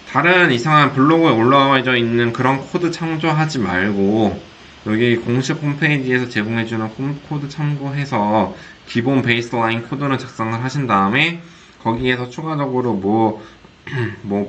S1: 다른 이상한 블로그에 올라와져 있는 그런 코드 참조하지 말고 여기 공식 홈페이지에서 제공해주는 코드 참고해서 기본 베이스라인 코드는 작성을 하신 다음에 거기에서 추가적으로 뭐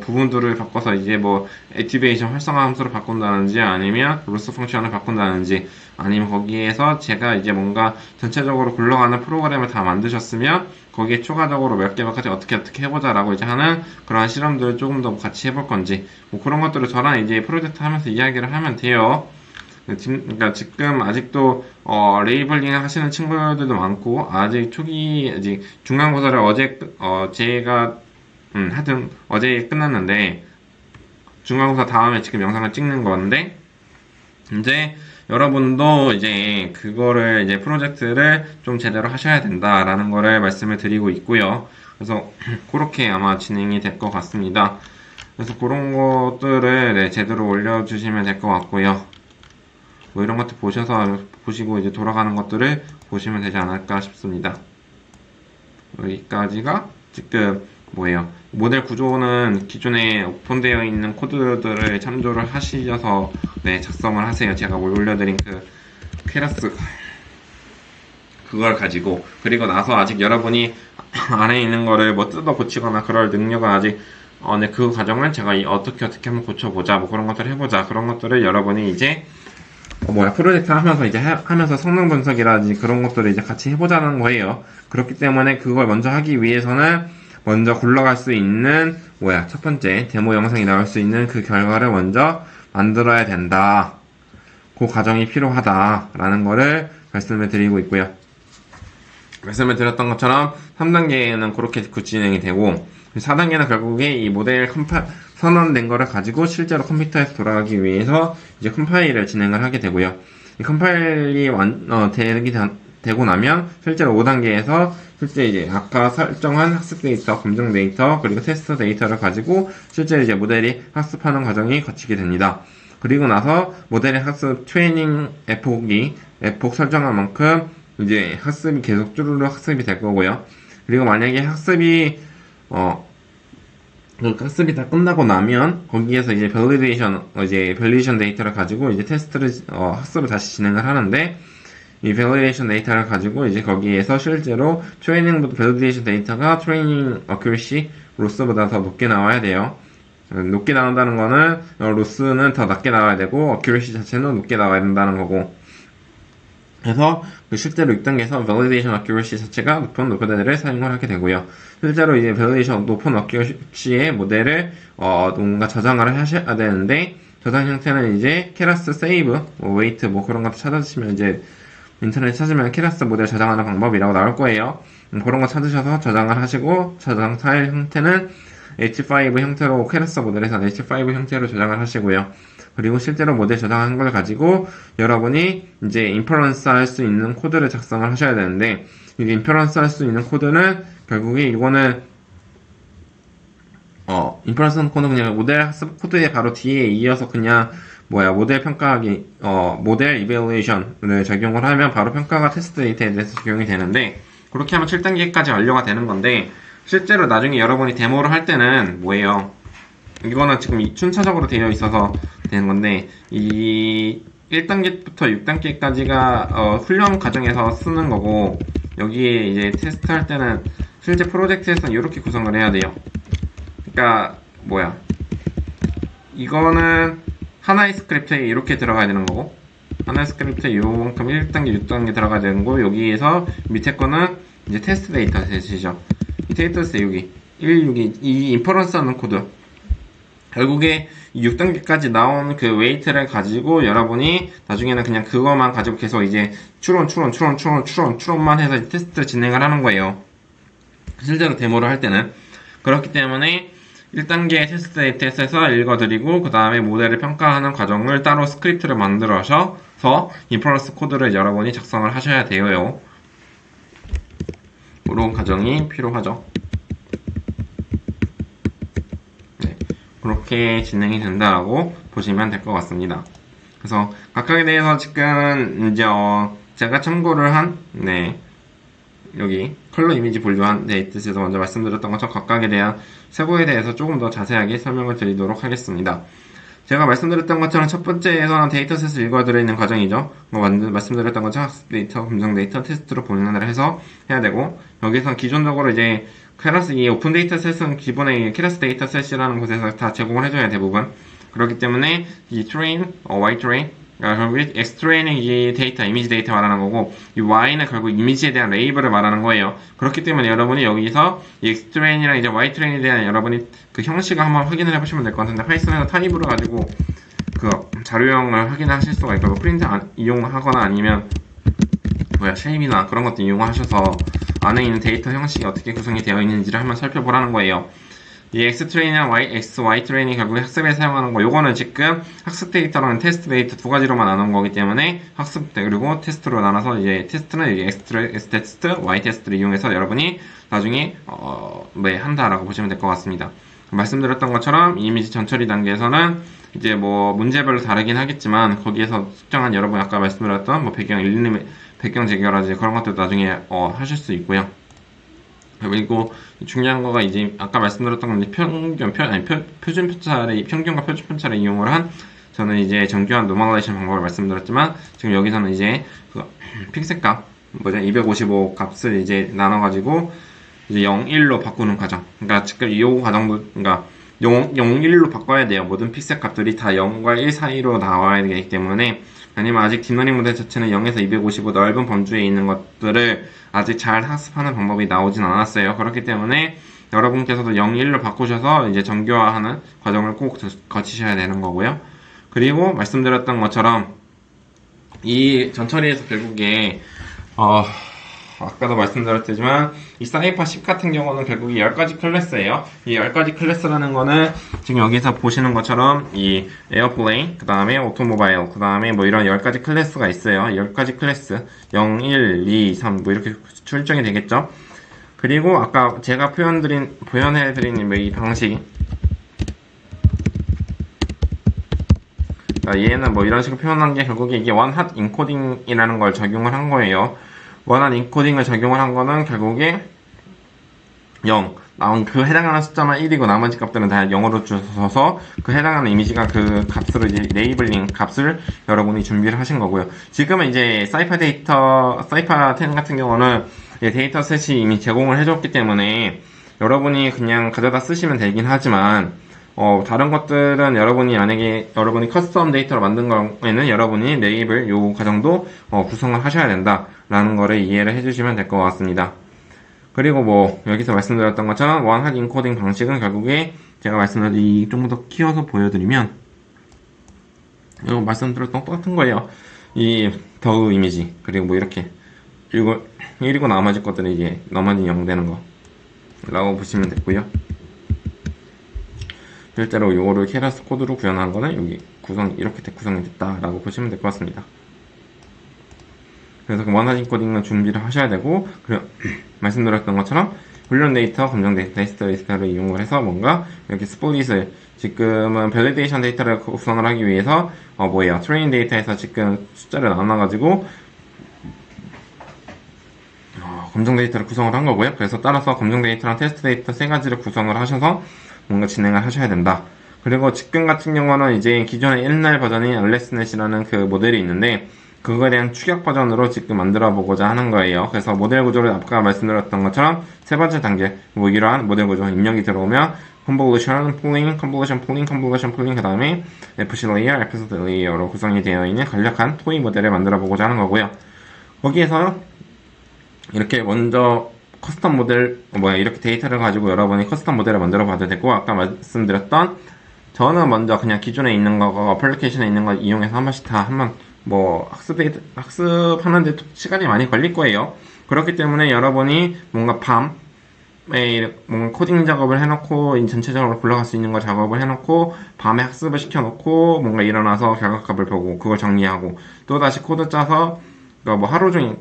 S1: 부분들을 바꿔서 이제 뭐 액티베이션 활성화 함수를 바꾼다든지 아니면 로스 펑션을 바꾼다든지 아니면 거기에서 제가 이제 뭔가 전체적으로 굴러가는 프로그램을 다 만드셨으면 거기에 추가적으로 몇 개만까지 어떻게 해보자라고 이제 하는 그러한 실험들을 조금 더 같이 해볼 건지 뭐 그런 것들을 저랑 이제 프로젝트 하면서 이야기를 하면 돼요. 그러니까 지금 아직도 레이블링 하시는 친구들도 많고 아직 중간고사를 제가 하여튼 어제 끝났는데 중간고사 다음에 지금 영상을 찍는 건데 이제 여러분도 이제 그거를 이제 프로젝트를 좀 제대로 하셔야 된다라는 거를 말씀을 드리고 있고요. 그래서 그렇게 아마 진행이 될 것 같습니다. 그래서 그런 것들을 제대로 올려주시면 될 것 같고요. 뭐 이런 것들 보시고 이제 돌아가는 것들을 보시면 되지 않을까 싶습니다. 여기까지가 지금 뭐예요? 모델 구조는 기존에 오픈되어 있는 코드들을 참조를 하셔서 작성을 하세요. 제가 올려드린 그 퀘러스 그걸 가지고 그리고 나서 아직 여러분이 안에 있는 거를 뭐 뜯어 고치거나 그럴 능력은 아직 네, 그 과정을 제가 어떻게 한번 고쳐보자 뭐 그런 것들을 해보자 그런 것들을 여러분이 이제 프로젝트 하면서 하면서 성능 분석이라든지 그런 것들을 이제 같이 해보자는 거예요. 그렇기 때문에 그걸 먼저 하기 위해서는 먼저 굴러갈 수 있는 첫 번째 데모 영상이 나올 수 있는 그 결과를 먼저 만들어야 된다. 그 과정이 필요하다라는 거를 말씀을 드리고 있고요. 말씀을 드렸던 것처럼 3단계에는 그렇게 진행이 되고 4단계는 결국에 이 모델 선언된 거를 가지고 실제로 컴퓨터에서 돌아가기 위해서 이제 컴파일을 진행을 하게 되고요. 이 컴파일이 되고 나면 실제로 5단계에서 실제 이제 아까 설정한 학습 데이터, 검증 데이터, 그리고 테스트 데이터를 가지고 실제 이제 모델이 학습하는 과정이 거치게 됩니다. 그리고 나서 모델의 학습 트레이닝 에폭 설정한 만큼 이제 학습이 계속 쭈루루 학습이 될 거고요. 그리고 만약에 학습이 다 끝나고 나면 거기에서 이제 밸리데이션 데이터를 가지고 이제 학습을 다시 진행을 하는데 이 밸리데이션 데이터를 가지고 이제 거기에서 실제로 밸리데이션 데이터가 트레이닝 어큐리시 로스보다 더 높게 나와야 돼요. 높게 나온다는 거는 로스는 더 낮게 나와야 되고 어큐리시 자체는 높게 나와야 된다는 거고 그래서 실제로 6단계에서 validation accuracy 자체가 높은 모델을 사용을 하게 되고요. 실제로 이제 validation 높은 accuracy의 모델을 뭔가 저장을 하셔야 되는데 저장 형태는 이제 keras save, wait 그런 것도 찾아주시면 이제 인터넷 찾으면 keras 모델 저장하는 방법이라고 나올 거예요. 그런 거 찾으셔서 저장을 하시고 저장 파일 형태는 H5 형태로 keras 모델에서 H5 형태로 저장을 하시고요. 그리고 실제로 모델 저장한 걸 가지고 여러분이 이제 인퍼런스 할 수 있는 코드를 작성을 하셔야 되는데 이게 인퍼런스 할 수 있는 코드는 결국에 이거는 인퍼런스 코드는 그냥 모델 학습 코드에 바로 뒤에 이어서 그냥 모델 평가하기 모델 이벨루에이션을 적용을 하면 바로 평가가 테스트 데이터에 대해서 적용이 되는데 그렇게 하면 7단계까지 완료가 되는 건데 실제로 나중에 여러분이 데모를 할 때는 이거는 지금 순차적으로 되어 있어서 되는 건데 이 1단계부터 6단계까지가 훈련 과정에서 쓰는 거고 여기에 이제 테스트 할 때는 실제 프로젝트에서는 이렇게 구성을 해야 돼요. 그러니까 이거는 하나의 스크립트에 이렇게 들어가야 되는 거고 하나의 스크립트에 요만큼 1단계, 6단계 들어가야 되는 거고 여기에서 밑에 거는 이제 테스트 데이터 셋이죠. 이 데이터셋 여기 1, 6이 이 인퍼런스 하는 코드 결국에 6단계까지 나온 그 웨이트를 가지고 여러분이 나중에는 그냥 그거만 가지고 계속 이제 추론만 해서 테스트 진행을 하는 거예요. 실제로 데모를 할 때는. 그렇기 때문에 1단계 테스트 데이터에서 읽어드리고 그 다음에 모델을 평가하는 과정을 따로 스크립트를 만들어서 인퍼런스 코드를 여러분이 작성을 하셔야 돼요. 그런 과정이 필요하죠. 그렇게 진행이 된다라고 보시면 될 것 같습니다. 그래서 각각에 대해서 지금 이제 제가 참고를 한 여기 컬러 이미지 분류한 데이터셋에서 먼저 말씀드렸던 것처럼 각각에 대한 세부에 대해서 조금 더 자세하게 설명을 드리도록 하겠습니다. 제가 말씀드렸던 것처럼 첫 번째에서는 데이터셋을 읽어드리는 과정이죠. 말씀드렸던 것처럼 학습 데이터, 검정 데이터, 테스트로 분할을 해서 해야 되고, 여기서 기존적으로 이제 케라스, 이 오픈 데이터셋은 기본에 케라스 데이터셋이라는 곳에서 다 제공을 해줘야 대부분. 그렇기 때문에 이 train, y train, 결국 X train은 이 데이터, 이미지 데이터 말하는 거고, 이 Y는 결국 이미지에 대한 레이블을 말하는 거예요. 그렇기 때문에 여러분이 여기서 이 X train이랑 이제 Y train에 대한 여러분이 그 형식을 한번 확인을 해보시면 될 것 같은데, 파이썬에서 타입으로 가지고 그 자료형을 확인하실 수가 있고, 프린트 이용하거나 아니면 쉐입이나 그런 것도 이용하셔서 안에 있는 데이터 형식이 어떻게 구성이 되어 있는지를 한번 살펴보라는 거예요. 이 X트레인이랑 Y트레인이 결국 학습에 사용하는 거, 요거는 지금 학습 데이터랑 테스트 데이터 두 가지로만 나눈 거기 때문에 학습 그리고 테스트로 나눠서 이제 테스트는 이제 X 테스트, Y 테스트를 이용해서 여러분이 나중에 한다라고 보시면 될 것 같습니다. 말씀드렸던 것처럼 이미지 전처리 단계에서는 이제 뭐 문제별로 다르긴 하겠지만 거기에서 특정한 여러분 아까 말씀드렸던 뭐 배경 제거라든지 그런 것도 나중에 하실 수 있고요. 그리고 중요한 거가 이제 아까 말씀드렸던 건데 표준 편차를 평균과 표준 편차를 이용을 한 저는 이제 정교한 노멀레이션 방법을 말씀드렸지만 지금 여기서는 이제 그 픽셀 값 255 값을 이제 나눠가지고 이제 0, 1로 바꾸는 과정. 그러니까 지금 이 과정도 그러니까 0, 1로 바꿔야 돼요. 모든 픽셀 값들이 다 0과 1 사이로 나와야 되기 때문에 아니면 아직 딥러닝 모델 자체는 0에서 255 넓은 범주에 있는 것들을 아직 잘 학습하는 방법이 나오진 않았어요. 그렇기 때문에 여러분께서도 0, 1로 바꾸셔서 이제 정교화하는 과정을 꼭 거치셔야 되는 거고요. 그리고 말씀드렸던 것처럼 이 전처리에서 결국에 아까도 말씀드렸지만 이 사이파 10 같은 경우는 결국 이 10가지 클래스예요. 이 10가지 클래스라는 거는 지금 여기서 보시는 것처럼 이 에어플레인, 그 다음에 오토모바일, 그 다음에 뭐 이런 10가지 클래스가 있어요. 10가지 클래스 0, 1, 2, 3 뭐 이렇게 출정이 되겠죠. 그리고 아까 제가 보연해드린 이 방식, 얘는 뭐 이런 식으로 표현한 게 결국에 이게 원핫 인코딩이라는 걸 적용을 한 거예요. 원한 인코딩을 적용을 한 거는 결국에 0 나온 그 해당하는 숫자만 1이고 나머지 값들은 다 0으로 주셔서 그 해당하는 이미지가 그 값으로 이제 레이블링 값을 여러분이 준비를 하신 거고요. 지금은 이제 사이파 10 같은 경우는 데이터셋이 이미 제공을 해줬기 때문에 여러분이 그냥 가져다 쓰시면 되긴 하지만 다른 것들은 만약에 여러분이 커스텀 데이터로 만든 경우에는 여러분이 레이블 요 과정도 구성을 하셔야 된다라는 거를 이해를 해주시면 될 것 같습니다. 그리고 뭐 여기서 말씀드렸던 것처럼 원핫 인코딩 방식은 결국에 제가 말씀드린 좀 더 키워서 보여드리면 이거 말씀드렸던 똑같은 거예요. 이 더우 이미지 그리고 뭐 이렇게 그리고 1이고 나머지 것들은 이제 나머지 0 되는 거 라고 보시면 됐고요. 실제로 요거를 케라스 코드로 구현한 거는 여기 이렇게 구성이 됐다라고 보시면 될 것 같습니다. 그래서 그 원하는 코딩은 준비를 하셔야 되고, 말씀드렸던 것처럼 훈련 데이터, 검정 데이터를 이용을 해서 뭔가 이렇게 스플릿을 지금은 밸리데이션 데이터를 구성을 하기 위해서 트레인 데이터에서 지금 숫자를 나눠가지고 검정 데이터를 구성을 한 거고요. 그래서 따라서 검정 데이터랑 테스트 데이터 세 가지를 구성을 하셔서 뭔가 진행을 하셔야 된다. 그리고 지금 같은 경우는 이제 기존의 옛날 버전인 알렉스넷이라는 그 모델이 있는데 그거에 대한 추격 버전으로 지금 만들어 보고자 하는 거예요. 그래서 모델 구조를 아까 말씀드렸던 것처럼 세 번째 단계 뭐 이러한 모델 구조 입력이 들어오면 convolution, pooling, convolution, pooling, convolution, pooling 그 다음에 FC layer, FS layer로 구성이 되어 있는 간략한 토이 모델을 만들어 보고자 하는 거고요. 거기에서 이렇게 먼저 커스텀 모델 이렇게 데이터를 가지고 여러분이 커스텀 모델을 만들어 봐도 되고 아까 말씀드렸던 저는 먼저 그냥 기존에 있는 거 어플리케이션에 있는 거 이용해서 한 번씩 다 한번 학습하는데 시간이 많이 걸릴 거예요. 그렇기 때문에 여러분이 뭔가 밤에 뭔가 코딩 작업을 해놓고 전체적으로 굴러갈 수 있는 거 작업을 해놓고 밤에 학습을 시켜놓고 뭔가 일어나서 결과값을 보고 그걸 정리하고 또 다시 코드 짜서 하루 종일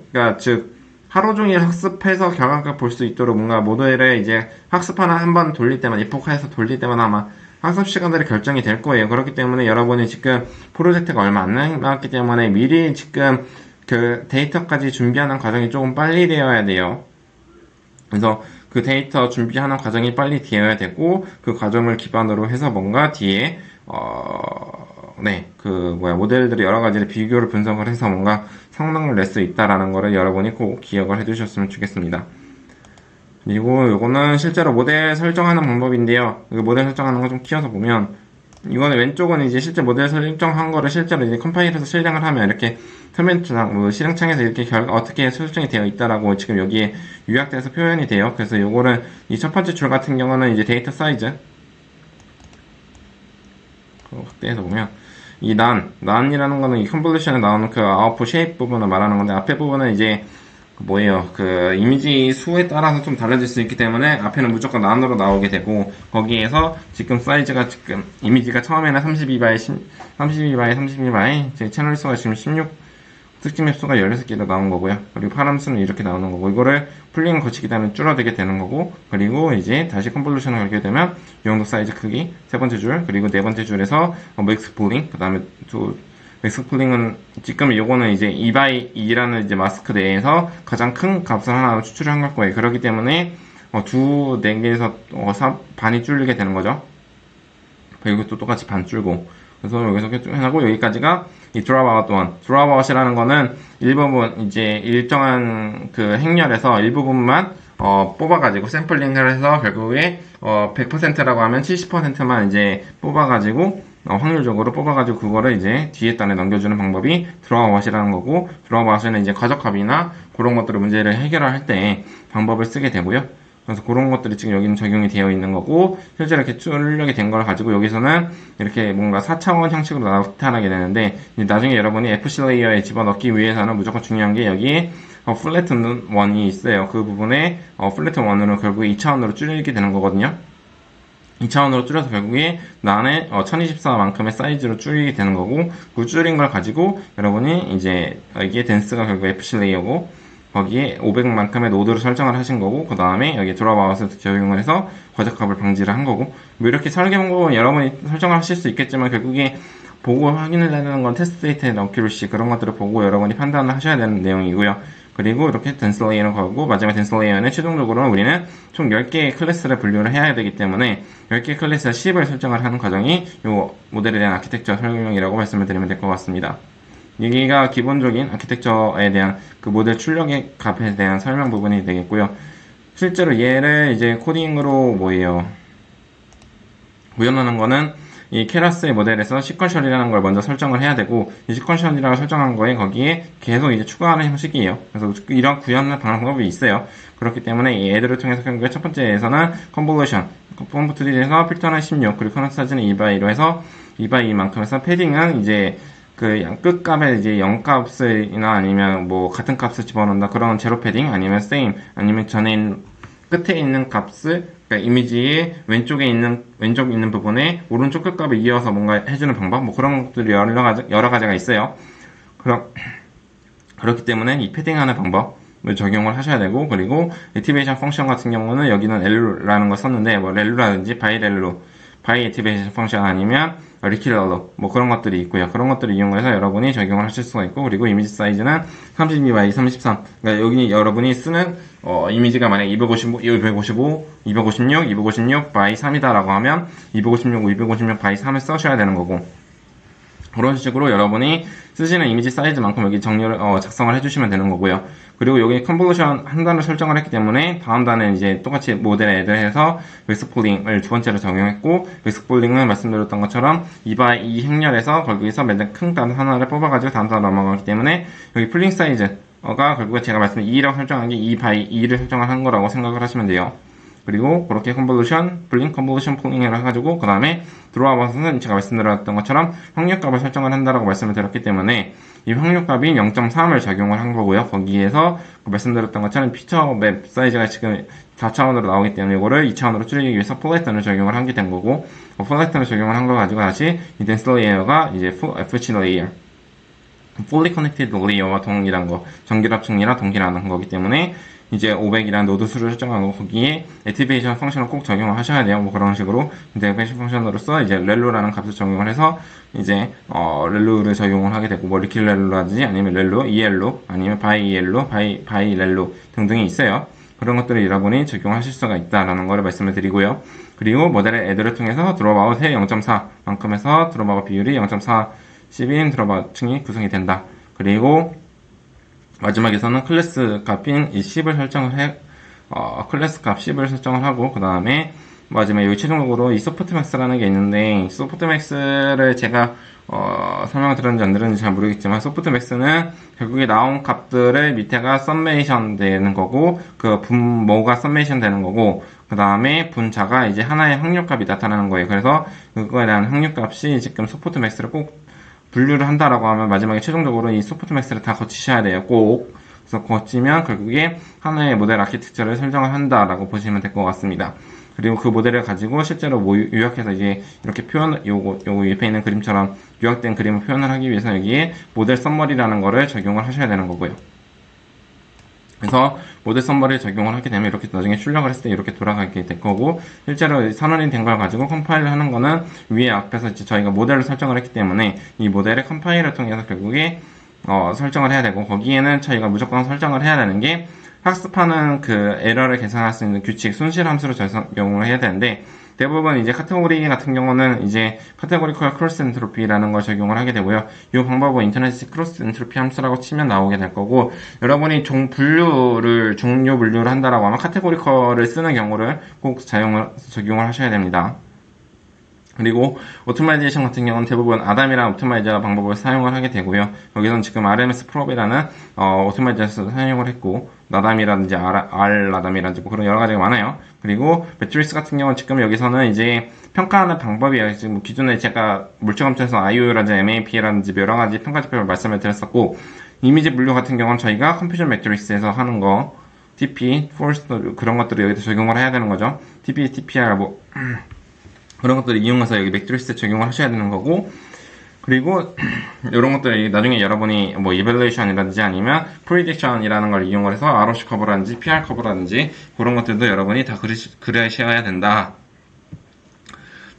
S1: 하루 종일 학습해서 결과값 볼 수 있도록 뭔가 모델을 이제 학습하나 한번 돌릴 때마다 입력해서 돌릴 때마다 아마 학습 시간들이 결정이 될 거예요. 그렇기 때문에 여러분이 지금 프로젝트가 얼마 안 남았기 때문에 미리 지금 그 데이터까지 준비하는 과정이 조금 빨리 되어야 돼요. 그래서 그 데이터 준비하는 과정이 빨리 되어야 되고, 그 과정을 기반으로 해서 뭔가 뒤에 모델들이 여러 가지를 비교를 분석을 해서 뭔가 성능을 낼 수 있다라는 거를 여러분이 꼭 기억을 해두셨으면 좋겠습니다. 그리고 요거는 실제로 모델 설정하는 방법인데요. 그 모델 설정하는 거 좀 키워서 보면, 이거는 왼쪽은 이제 실제 모델 설정한 거를 실제로 이제 컴파일해서 실행을 하면 이렇게 커맨드랑 뭐 실행창에서 이렇게 결과 어떻게 설정이 되어 있다라고 지금 여기에 요약돼서 표현이 돼요. 그래서 요거를 이 첫 번째 줄 같은 경우는 이제 데이터 사이즈 확대해서 보면 이 난이라는 거는 이 컨볼루션에 나오는 그 아웃풋 쉐입 부분을 말하는 건데, 앞에 부분은 이제 그 이미지 수에 따라서 좀 달라질 수 있기 때문에 앞에는 무조건 난으로 나오게 되고, 거기에서 지금 사이즈가 지금 이미지가 처음에는 32바이 제 채널 수가 지금 16, 특징 맵수가 16개로 나온 거고요. 그리고 파람수는 이렇게 나오는 거고, 이거를 풀링을 거치게 되면 줄어들게 되는 거고, 그리고 이제 다시 컨볼루션을 걸게 되면 이 정도 사이즈 크기, 세 번째 줄, 그리고 네 번째 줄에서 맥스 풀링, 그 다음에 맥스 풀링은 지금 요거는 이제 2x2라는 이제 마스크 내에서 가장 큰 값을 하나 추출을 한 거예요. 그렇기 때문에 두 4개에서 반이 줄리게 되는 거죠. 그리고 또 똑같이 반 줄고, 그래서 여기서 해나고 여기까지가 이 drop out one. drop out이라는 거는 일부분 이제 일정한 그 행렬에서 일부분만 뽑아가지고 샘플링을 해서 결국에 100%라고 하면 70%만 이제 뽑아가지고 확률적으로 뽑아가지고 그거를 이제 뒤에 단에 넘겨주는 방법이 drop out이라는 거고, drop out은 이제 과적합이나 그런 것들을 문제를 해결할 때 방법을 쓰게 되고요. 그래서 그런 것들이 지금 여기는 적용이 되어 있는 거고, 실제로 이렇게 출력이 된 걸 가지고 여기서는 이렇게 뭔가 4차원 형식으로 나타나게 되는데, 나중에 여러분이 FC 레이어에 집어넣기 위해서는 무조건 중요한 게 여기에 플래튼 원이 있어요. 그 부분에 플래튼 원으로 결국에 2차원으로 줄이게 되는 거거든요. 2차원으로 줄여서 결국에 난의 1024만큼의 사이즈로 줄이게 되는 거고, 그 줄인 걸 가지고 여러분이 이제 이게 댄스가 결국 FC 레이어고, 거기에 500만큼의 노드를 설정을 하신 거고, 그 다음에 여기 드롭아웃을 적용을 해서 과적합을 방지를 한 거고, 뭐 이렇게 설계 방법은 여러분이 설정을 하실 수 있겠지만, 결국에 보고 확인을 해야 되는 건 테스트 데이터의 어큐러시, 그런 것들을 보고 여러분이 판단을 하셔야 되는 내용이고요. 그리고 이렇게 댄스 레이어를 걸고, 마지막 댄스 레이어는 최종적으로는 우리는 총 10개의 클래스를 분류를 해야 되기 때문에 10개의 클래스 10을 설정을 하는 과정이 이 모델에 대한 아키텍처 설명이라고 말씀을 드리면 될 것 같습니다. 여기가 기본적인 아키텍처에 대한 그 모델 출력의 값에 대한 설명 부분이 되겠고요. 실제로 얘를 이제 코딩으로 구현하는 거는 이 케라스의 모델에서 시퀀셜이라는 걸 먼저 설정을 해야 되고, 이 시퀀셜이라고 설정한 거에 거기에 계속 이제 추가하는 형식이에요. 그래서 이런 구현 방법이 있어요. 그렇기 때문에 이 애들을 통해서 결국에 첫 번째에서는 컨볼루션, 컴포트 트리에서 필터는 16, 그리고 커넥트 사진은 2x2로 해서 2x2만큼 해서 패딩은 이제 그 끝값에 이제 0값이나 아니면 뭐 같은 값을 집어넣는다, 그런 제로 패딩, 아니면 same, 아니면 끝에 있는 값을, 그러니까 이미지의 왼쪽 있는 부분에 오른쪽 끝값을 이어서 뭔가 해주는 방법, 뭐 그런 것들이 여러 가지가 있어요. 그렇기 때문에 이 패딩하는 방법을 적용을 하셔야 되고, 그리고 액티베이션 펑션 같은 경우는 여기는 렐루라는 걸 썼는데, 뭐 렐루라든지 바이 액티베이션 펑션 아니면 리킬러로 뭐 그런 것들이 있고요. 그런 것들을 이용해서 여러분이 적용을 하실 수가 있고, 그리고 이미지 사이즈는 32x 33. 그러니까 여기 여러분이 쓰는 이미지가 만약 255, 256, 256 by 3이다라고 하면 256 by 3을 써셔야 되는 거고, 그런 식으로 여러분이 쓰시는 이미지 사이즈만큼 여기 정렬을 작성을 해주시면 되는 거고요. 그리고 여기 컨볼루션 한 단을 설정을 했기 때문에 다음 단은 이제 똑같이 모델에 애드해서 웨스폴링을 두 번째로 적용했고, 웨스폴링은 말씀드렸던 것처럼 2x2 행렬에서 거기서 맨날 큰 단 하나를 뽑아가지고 다음 단 넘어가기 때문에 여기 풀링 사이즈가 결국에 제가 말씀드린 2라고 설정한 게 2x2를 설정을 한 거라고 생각을 하시면 돼요. 그리고 그렇게 컨볼루션, 컨볼루션 풀링을 해가지고 그 다음에 드로아웃은 제가 말씀드렸던 것처럼 확률값을 설정을 한다라고 말씀을 드렸기 때문에 이 확률값이 0.3을 적용을 한 거고요. 거기에서 말씀드렸던 것처럼 피처 맵 사이즈가 지금 4차원으로 나오기 때문에 이거를 2차원으로 줄이기 위해서 플래턴을 적용을 하게 된 거고, 플래턴을 적용을 한 거 가지고 다시 이 덴스 레이어가 이제 FC 레이어, fully connected 레이어와 동일한 거, 전기합층이랑 동일한 거기 때문에 이제 500이라는 노드 수를 설정하고 거기에 액티베이션 펑션을 꼭 적용을 하셔야 돼요. 뭐 그런 식으로 액티베이션 펑션으로서 이제 렐루라는 값을 적용을 해서 이제 렐루를 적용을 하게 되고, 뭐 리킬 렐루라든지 아니면 렐루, EL루, 아니면 바이 EL루, 바이 렐루 등등이 있어요. 그런 것들을 여러분이 적용하실 수가 있다라는 걸 말씀을 드리고요. 그리고 모델의 애들을 통해서 드롭아웃의 0.4만큼에서 드롭아웃 비율이 0.4인 드롭아웃층이 구성이 된다. 그리고 마지막에서는 클래스 값인 이 10을 설정을 클래스 값 10을 설정을 하고, 그 다음에 마지막에 여기 최종적으로 이 소프트맥스라는 게 있는데, 소프트맥스를 제가 설명을 들었는지 안 들었는지 잘 모르겠지만, 소프트맥스는 결국에 나온 값들을 밑에가 썸메이션 되는 거고, 그 분모가 썸메이션 되는 거고, 그 다음에 분자가 이제 하나의 확률값이 나타나는 거예요. 그래서 그거에 대한 확률값이 지금 소프트맥스를 꼭 분류를 한다라고 하면 마지막에 최종적으로 이 소프트맥스를 다 거치셔야 돼요. 꼭. 그래서 거치면 결국에 하나의 모델 아키텍처를 설정을 한다라고 보시면 될 것 같습니다. 그리고 그 모델을 가지고 실제로 요약해서 이제 이렇게 요거 옆에 있는 그림처럼 요약된 그림을 표현을 하기 위해서 여기에 모델 썸머리라는 거를 적용을 하셔야 되는 거고요. 그래서 모델 썸머리를 적용을 하게 되면 이렇게 나중에 출력을 했을 때 이렇게 돌아가게 될 거고, 실제로 선언이 된 걸 가지고 컴파일을 하는 거는 위에 앞에서 이제 저희가 모델을 설정을 했기 때문에 이 모델의 컴파일을 통해서 결국에 설정을 해야 되고, 거기에는 저희가 무조건 설정을 해야 되는 게 학습하는 그 에러를 계산할 수 있는 규칙 순실 함수를 적용을 해야 되는데, 대부분 이제 카테고리 같은 경우는 이제 카테고리컬 크로스 엔트로피라는 걸 적용을 하게 되고요. 이 방법은 인터넷 크로스 엔트로피 함수라고 치면 나오게 될 거고, 여러분이 종료 분류를 한다라고 하면 카테고리컬을 쓰는 경우를 꼭 적용을 하셔야 됩니다. 그리고 오토마이제이션 같은 경우는 대부분 아담이랑 오토마이저 방법을 사용을 하게 되고요. 여기서는 지금 RMS 프롭이라는 오토마이제이션을 사용을 했고, 나담이라든지 R나담이라든지 그런 여러 가지가 많아요. 그리고 매트릭스 같은 경우는 지금 여기서는 이제 평가하는 방법이에요. 지금 기존에 제가 물체검증에서 IO라든지 MAP라든지 여러 가지 평가 지표를 말씀을 드렸었고, 이미지 분류 같은 경우는 저희가 컴퓨전 매트릭스에서 하는 거 TP, 포스트 그런 것들을 여기다 적용을 해야 되는 거죠. TP, TPR 그런 것들을 이용해서 여기 매트릭스에 적용을 하셔야 되는 거고, 그리고 이런 것들 나중에 여러분이 뭐 이밸루에이션이라든지 아니면 프리딕션이라는 걸 이용을 해서 ROC 커브라든지 PR 커브라든지 그런 것들도 여러분이 다 그리셔야 된다.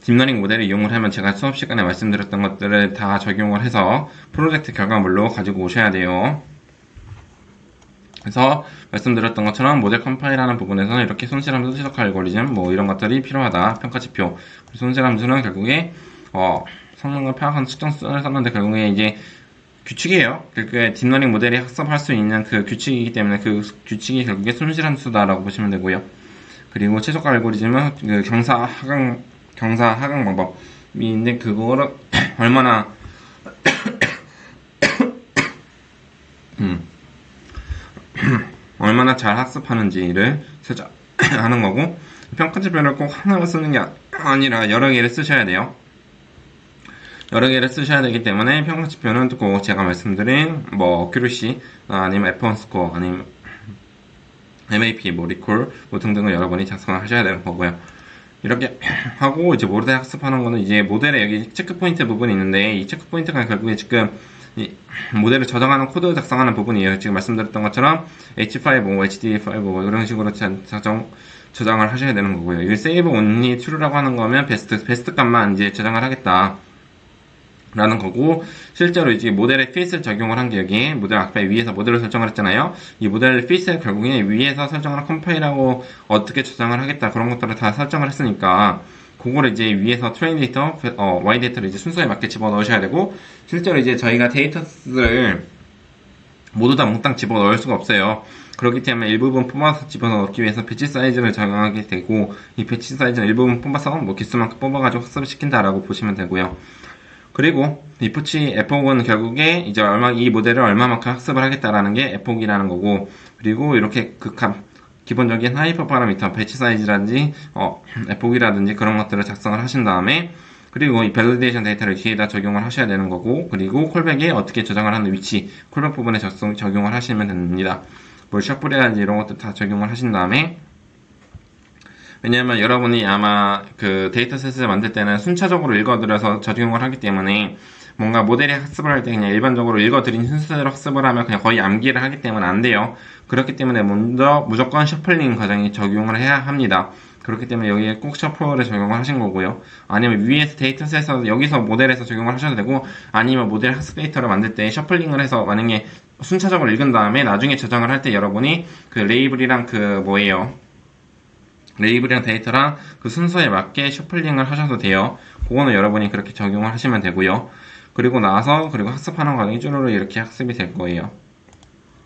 S1: 딥러닝 모델을 이용을 하면 제가 수업 시간에 말씀드렸던 것들을 다 적용을 해서 프로젝트 결과물로 가지고 오셔야 돼요. 그래서 말씀드렸던 것처럼 모델 컴파일하는 부분에서는 이렇게 손실함수, 지속 알고리즘 뭐 이런 것들이 필요하다. 평가지표. 손실함수는 결국에 성능을 파악하는 측정수를 썼는데 결국에 이제 규칙이에요. 결국에 딥러닝 모델이 학습할 수 있는 그 규칙이기 때문에 그 규칙이 결국에 손실함수다라고 보시면 되고요. 그리고 최적 알고리즘은 그 경사 하강 방법인데 그거를 얼마나 얼마나 잘 학습하는지를 하는 거고, 평가지표를 꼭 하나로 쓰는 게 아니라 여러 개를 쓰셔야 돼요. 여러 개를 쓰셔야 되기 때문에 평가지표는 꼭 제가 말씀드린 뭐 어큐러시 아니면 F1 스코어 아니면 MAP 뭐 리콜 뭐 등등을 여러분이 작성을 하셔야 되는 거고요. 이렇게 하고 이제 모델 학습하는 거는 이제 모델에 여기 체크 포인트 부분이 있는데, 이 체크 포인트가 결국에 지금 이 모델을 저장하는 코드 작성하는 부분이에요. 지금 말씀드렸던 것처럼 H5, HD5 이런 식으로 저장을 하셔야 되는 거고요. 이 save only true라고 하는 거면 베스트 값만 이제 저장을 하겠다 라는 거고, 실제로 이제 모델의 fit을 적용을 한 게 여기에 모델 앞에 위에서 모델을 설정을 했잖아요. 이 모델 fit을 결국에 위에서 설정을 컴파일하고 어떻게 저장을 하겠다 그런 것들을 다 설정을 했으니까 그거를 이제 위에서 트레인 데이터, Y 데이터를 이제 순서에 맞게 집어넣으셔야 되고, 실제로 이제 저희가 데이터를 모두 다 몽땅 집어넣을 수가 없어요. 그렇기 때문에 일부분 뽑아서 집어넣기 위해서 배치 사이즈를 적용하게 되고, 이 배치 사이즈는 일부분 뽑아서 뭐 개수만큼 뽑아가지고 학습을 시킨다라고 보시면 되고요. 그리고 이프치 F옥은 결국에 이제 이 모델을 얼마만큼 학습을 하겠다라는 게 F옥이라는 거고, 그리고 이렇게 그 기본적인 하이퍼 파라미터, 배치 사이즈라든지, F옥이라든지 그런 것들을 작성을 하신 다음에, 그리고 이 밸리데이션 데이터를 뒤에다 적용을 하셔야 되는 거고, 그리고 콜백에 어떻게 저장을 하는 위치, 콜백 부분에 적용을 하시면 됩니다. 뭐 샷불이라든지 이런 것들 다 적용을 하신 다음에, 왜냐면 여러분이 아마 그 데이터셋을 만들 때는 순차적으로 읽어드려서 적용을 하기 때문에 뭔가 모델이 학습을 할 때 그냥 일반적으로 읽어드린 순서대로 학습을 하면 그냥 거의 암기를 하기 때문에 안 돼요. 그렇기 때문에 먼저 무조건 셔플링 과정이 적용을 해야 합니다. 그렇기 때문에 여기에 꼭 셔플을 적용을 하신 거고요. 아니면 위에서 데이터셋에서 여기서 모델에서 적용을 하셔도 되고, 아니면 모델 학습 데이터를 만들 때 셔플링을 해서 만약에 순차적으로 읽은 다음에 나중에 저장을 할 때 여러분이 그 레이블이랑 레이블이랑 데이터랑 그 순서에 맞게 셔플링을 하셔도 돼요. 그거는 여러분이 그렇게 적용을 하시면 되고요. 그리고 나서 그리고 학습하는 과정이 쭈루루 이렇게 학습이 될 거예요.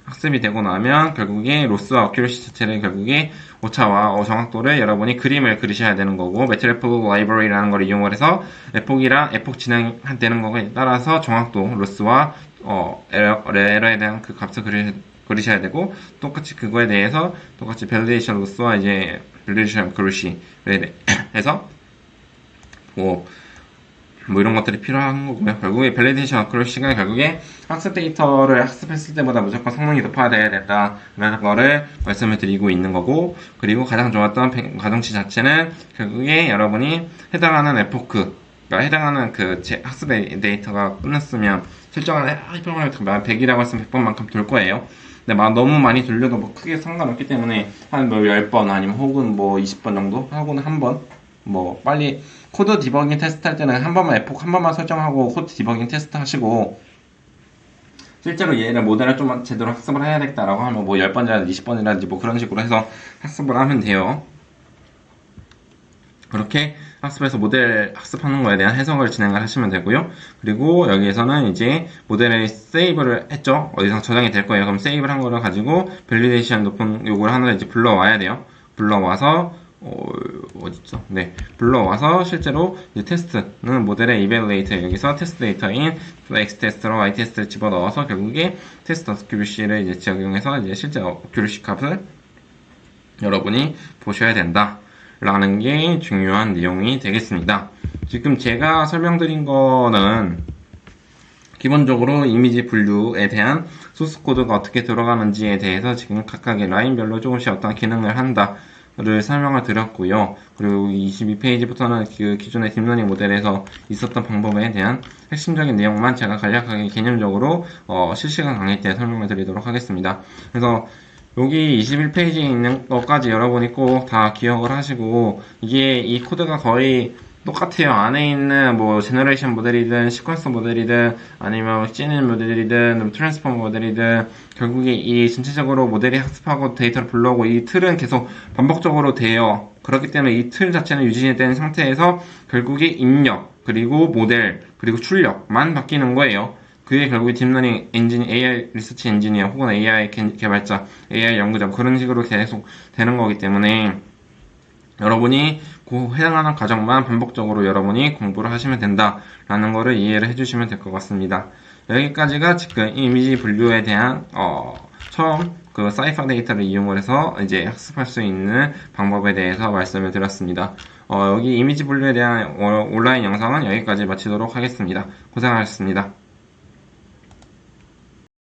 S1: 학습이 되고 나면 결국에 로스와 어큐러시 자체를 결국에 오차와 정확도를 여러분이 그림을 그리셔야 되는 거고, 매트래프 라이브러리라는 걸 이용을 해서 에폭 진행되는 거에 따라서 정확도 로스와 에러에 대한 그 값을 그리셔야 되고, 똑같이 그거에 대해서 똑같이 밸리데이션 로스와 이제 밸리데이션 어큐러시 해서 뭐 이런 것들이 필요한 거고요. 결국에 밸리데이션 어큐러시가 결국에 학습 데이터를 학습했을 때보다 무조건 성능이 높아야 된다라는 거를 말씀을 드리고 있는 거고, 그리고 가장 좋았던 가정치 자체는 결국에 여러분이 해당하는 에포크가 해당하는 그 학습 데이터가 끝났으면 실정한 하이퍼마를 100이라고 했으면 100번만큼 돌 거예요. 근데 너무 많이 돌려도 뭐 크게 상관없기 때문에 한 뭐 10번 아니면 혹은 뭐 20번 정도 혹은 한 번 뭐 빨리 코드 디버깅 테스트 할 때는 한 번만 에폭 한 번만 설정하고 코드 디버깅 테스트 하시고, 실제로 얘를 모델을 좀 제대로 학습을 해야겠다라고 하면 뭐 10번이라든지 20번이라든지 뭐 그런 식으로 해서 학습을 하면 돼요. 그렇게 학습해서 모델 학습하는 거에 대한 해석을 진행을 하시면 되고요. 그리고 여기에서는 이제 모델을 세이브를 했죠. 어디서 저장이 될 거예요. 그럼 세이브를 한 거를 가지고 밸리데이션 높은 요구를 하나 이제 불러와야 돼요. 불러와서 어딨죠? 네. 불러와서 실제로 이제 테스트는 모델의 evaluate 여기서 테스트 데이터인 x 테스트로 y 테스트를 집어넣어서 결국에 테스트 어큐러시를 이제 적용해서 이제 실제 어큐러시 값을 여러분이 보셔야 된다. 라는 게 중요한 내용이 되겠습니다. 지금 제가 설명드린 거는 기본적으로 이미지 분류에 대한 소스 코드가 어떻게 들어가는지에 대해서 지금 각각의 라인별로 조금씩 어떤 기능을 한다를 설명을 드렸고요. 그리고 22페이지부터는 그 기존의 딥러닝 모델에서 있었던 방법에 대한 핵심적인 내용만 제가 간략하게 개념적으로 실시간 강의 때 설명을 드리도록 하겠습니다. 그래서 여기 21페이지에 있는 것까지 여러분이 꼭 다 기억을 하시고, 이게 이 코드가 거의 똑같아요. 안에 있는 뭐 제너레이션 모델이든 시퀀서 모델이든 아니면 CNN 모델이든 트랜스포머 모델이든 결국에 이 전체적으로 모델이 학습하고 데이터를 불러오고 이 틀은 계속 반복적으로 돼요. 그렇기 때문에 이 틀 자체는 유지된 상태에서 결국에 입력 그리고 모델 그리고 출력만 바뀌는 거예요. 그게 결국에 딥러닝 엔진, AI 리서치 엔지니어 혹은 AI 개발자, AI 연구자 그런 식으로 계속 되는 거기 때문에 여러분이 그 해당하는 과정만 반복적으로 여러분이 공부를 하시면 된다라는 거를 이해를 해주시면 될 것 같습니다. 여기까지가 지금 이미지 분류에 대한 처음 그 사이퍼 데이터를 이용을 해서 이제 학습할 수 있는 방법에 대해서 말씀을 드렸습니다. 여기 이미지 분류에 대한 온라인 영상은 여기까지 마치도록 하겠습니다. 고생하셨습니다.